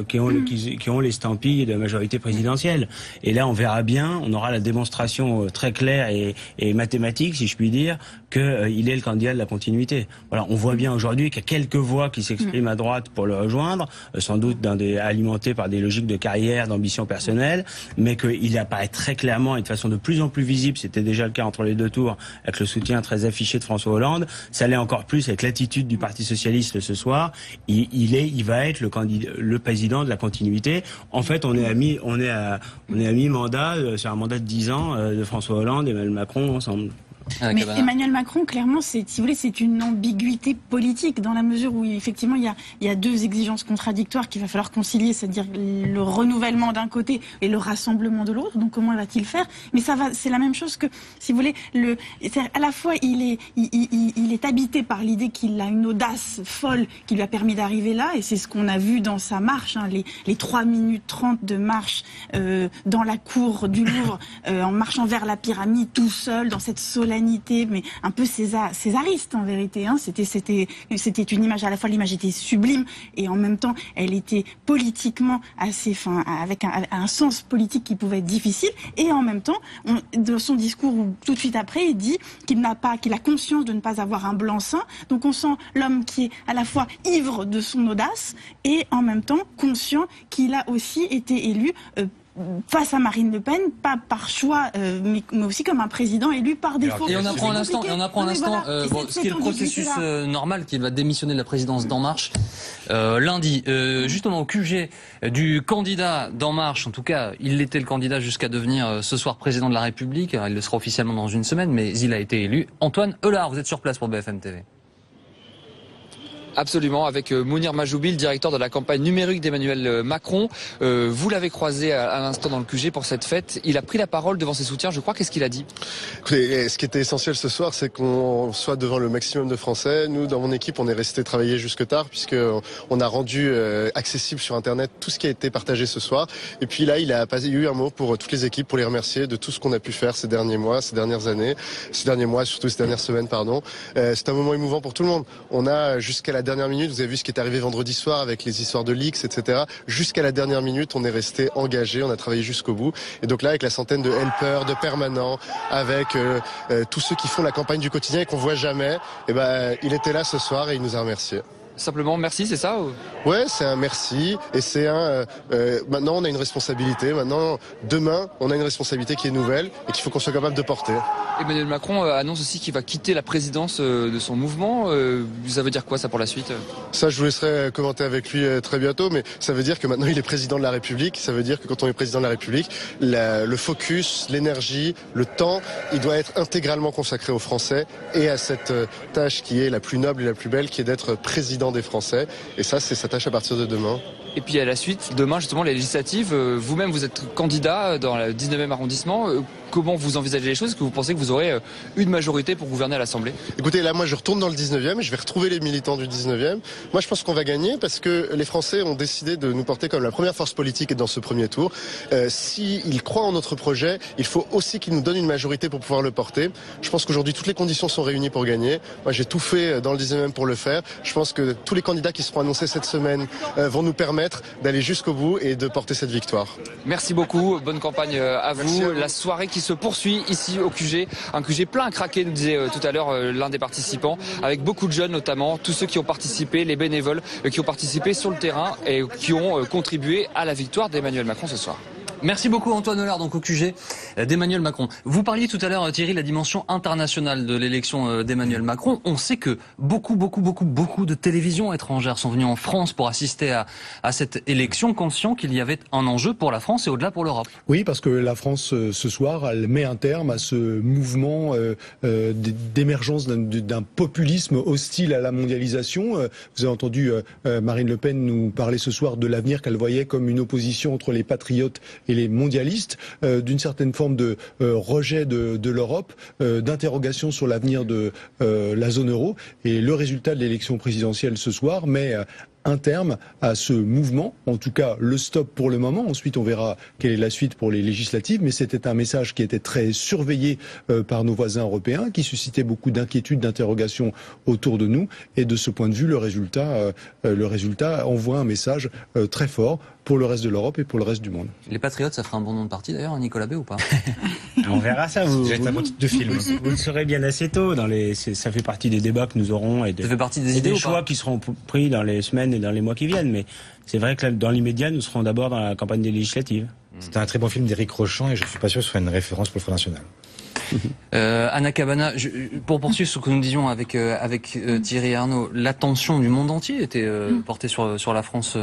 qui ont l'estampille de majorité présidentielle. Et là, on verra bien, on aura la démonstration très claire et mathématique, si je puis dire, qu'il est le candidat de la continuité. Voilà, on voit bien aujourd'hui qu'il y a quelques voix qui s'expriment à droite pour le rejoindre, sans doute alimentés par des logiques de carrière, d'ambition personnelle, mais qu'il apparaît très clairement et de façon de plus en plus visible, c'était déjà le cas entre les deux tours, avec le soutien très affiché de François Hollande, ça l'est encore plus avec l'attitude du Parti socialiste ce soir. Il va être le président de la continuité. En fait, on est à mi-mandat, c'est un mandat de 10 ans de François Hollande et Emmanuel Macron ensemble. Mais Emmanuel Macron, clairement, si vous voulez, c'est une ambiguïté politique dans la mesure où effectivement il y a deux exigences contradictoires qu'il va falloir concilier, c'est-à-dire le renouvellement d'un côté et le rassemblement de l'autre. Donc comment va-t-il faire? Mais c'est la même chose que, si vous voulez, à la fois il est habité par l'idée qu'il a une audace folle qui lui a permis d'arriver là, et c'est ce qu'on a vu dans sa marche, les 3 minutes 30 de marche dans la cour du Louvre, en marchant vers la pyramide tout seul dans cette solennité, mais un peu césariste en vérité. C'était une image, à la fois l'image était sublime et en même temps elle était politiquement avec un sens politique qui pouvait être difficile. Et en même temps, dans son discours tout de suite après, il dit qu'il a conscience de ne pas avoir un blanc-seing. Donc on sent l'homme qui est à la fois ivre de son audace et en même temps conscient qu'il a aussi été élu face à Marine Le Pen, pas par choix, mais aussi comme un président élu par défaut. Et on apprend à l'instant, ce qui est le processus normal, qu'il va démissionner de la présidence d'En Marche lundi. Justement, au QG du candidat d'En Marche, en tout cas, il était le candidat jusqu'à devenir ce soir président de la République. Il le sera officiellement dans une semaine, mais il a été élu. Antoine Eulard, vous êtes sur place pour BFM TV. Absolument, avec Mounir Majoubi, le directeur de la campagne numérique d'Emmanuel Macron. Vous l'avez croisé à l'instant dans le QG pour cette fête. Il a pris la parole devant ses soutiens, je crois. Qu'est-ce qu'il a dit? Écoutez, ce qui était essentiel ce soir, c'est qu'on soit devant le maximum de Français. Nous, dans mon équipe, on est resté travailler jusque tard, puisqu'on a rendu accessible sur Internet tout ce qui a été partagé ce soir. Et puis là, il a eu un mot pour toutes les équipes, pour les remercier de tout ce qu'on a pu faire ces derniers mois, ces dernières années, ces derniers mois, surtout ces dernières semaines, pardon. C'est un moment émouvant pour tout le monde. On a jusqu'à la dernière minute, vous avez vu ce qui est arrivé vendredi soir avec les histoires de leaks, etc. Jusqu'à la dernière minute, on est resté engagé, on a travaillé jusqu'au bout. Et donc là, avec la centaine de helpers, de permanents, avec tous ceux qui font la campagne du quotidien et qu'on voit jamais, il était là ce soir et il nous a remerciés. Simplement merci, c'est ça ou... Ouais, c'est un merci et c'est maintenant on a une responsabilité. Maintenant, demain, on a une responsabilité qui est nouvelle et qu'il faut qu'on soit capable de porter. Emmanuel Macron annonce aussi qu'il va quitter la présidence de son mouvement. Ça veut dire quoi ça pour la suite? Ça, je vous laisserai commenter avec lui très bientôt, mais ça veut dire que maintenant il est président de la République. Ça veut dire que quand on est président de la République, le focus, l'énergie, le temps, il doit être intégralement consacré aux Français et à cette tâche qui est la plus noble et la plus belle, qui est d'être président des Français. Et ça, c'est sa tâche à partir de demain. Et puis à la suite, demain justement, les législatives, vous-même vous êtes candidat dans le 19e arrondissement. Comment vous envisagez les choses? Est-ce que vous pensez que vous aurez une majorité pour gouverner à l'Assemblée? Écoutez, là moi je retourne dans le 19e, je vais retrouver les militants du 19e. Moi je pense qu'on va gagner parce que les Français ont décidé de nous porter comme la première force politique dans ce premier tour. S'ils croient en notre projet, il faut aussi qu'ils nous donnent une majorité pour pouvoir le porter. Je pense qu'aujourd'hui toutes les conditions sont réunies pour gagner. Moi j'ai tout fait dans le 19e pour le faire. Je pense que tous les candidats qui seront annoncés cette semaine vont nous permettre d'aller jusqu'au bout et de porter cette victoire. Merci beaucoup, bonne campagne à vous. La soirée qui se poursuit ici au QG, un QG plein à craquer, nous disait tout à l'heure l'un des participants, avec beaucoup de jeunes notamment, tous ceux qui ont participé, les bénévoles qui ont participé sur le terrain et qui ont contribué à la victoire d'Emmanuel Macron ce soir. Merci beaucoup Antoine Hollard, donc au QG d'Emmanuel Macron. Vous parliez tout à l'heure, Thierry, de la dimension internationale de l'élection d'Emmanuel Macron. On sait que beaucoup de télévisions étrangères sont venues en France pour assister à cette élection, conscient qu'il y avait un enjeu pour la France et au-delà pour l'Europe. Oui, parce que la France, ce soir, elle met un terme à ce mouvement d'émergence d'un populisme hostile à la mondialisation. Vous avez entendu Marine Le Pen nous parler ce soir de l'avenir qu'elle voyait comme une opposition entre les patriotes et les mondialistes, d'une certaine forme de rejet de l'Europe, d'interrogation sur l'avenir de la zone euro. Et le résultat de l'élection présidentielle ce soir met un terme à ce mouvement, en tout cas le stop pour le moment. Ensuite, on verra quelle est la suite pour les législatives, mais c'était un message qui était très surveillé par nos voisins européens, qui suscitait beaucoup d'inquiétudes, d'interrogations autour de nous. Et de ce point de vue, le résultat envoie un message très fort pour le reste de l'Europe et pour le reste du monde. Les Patriotes, ça ferait un bon nom de parti d'ailleurs, Nicolas B ou pas? On verra ça. Vous le saurez bien assez tôt. Ça fait partie des débats que nous aurons et ça fait partie des idées des choix qui seront pris dans les semaines et dans les mois qui viennent. Mais c'est vrai que là, dans l'immédiat, nous serons d'abord dans la campagne des législatives. C'est un très bon film d'Éric Rochant et je suis pas sûr que ce soit une référence pour le Front National. Anna Cabana, pour poursuivre ce que nous disions avec Thierry Arnaud, l'attention du monde entier était portée sur la France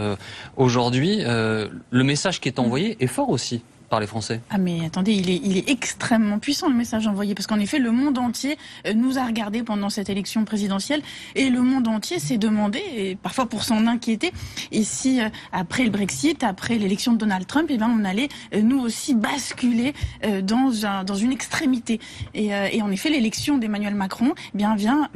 aujourd'hui. Le message qui est envoyé est fort aussi par les Français. Ah mais attendez, il est extrêmement puissant le message envoyé, parce qu'en effet le monde entier nous a regardé pendant cette élection présidentielle et le monde entier s'est demandé, et parfois pour s'en inquiéter, et si après le Brexit, après l'élection de Donald Trump, on allait nous aussi basculer dans une extrémité. Et en effet l'élection d'Emmanuel Macron vient,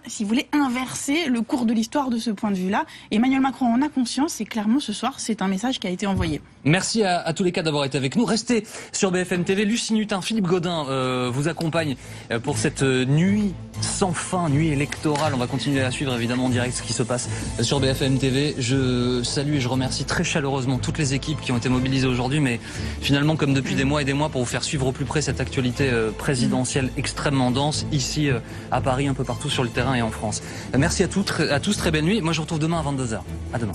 si vous voulez, inverser le cours de l'histoire de ce point de vue-là. Emmanuel Macron en a conscience et clairement ce soir c'est un message qui a été envoyé. Merci à tous les cas d'avoir été avec nous. Restez sur BFM TV. Lucie Nutin, Philippe Godin vous accompagne pour cette nuit sans fin, nuit électorale. On va continuer à suivre évidemment en direct ce qui se passe sur BFM TV. Je salue et je remercie très chaleureusement toutes les équipes qui ont été mobilisées aujourd'hui, mais finalement comme depuis des mois et des mois pour vous faire suivre au plus près cette actualité présidentielle extrêmement dense ici à Paris, un peu partout sur le terrain et en France. Merci à tous, très belle nuit. Moi je vous retrouve demain à 22h. À demain.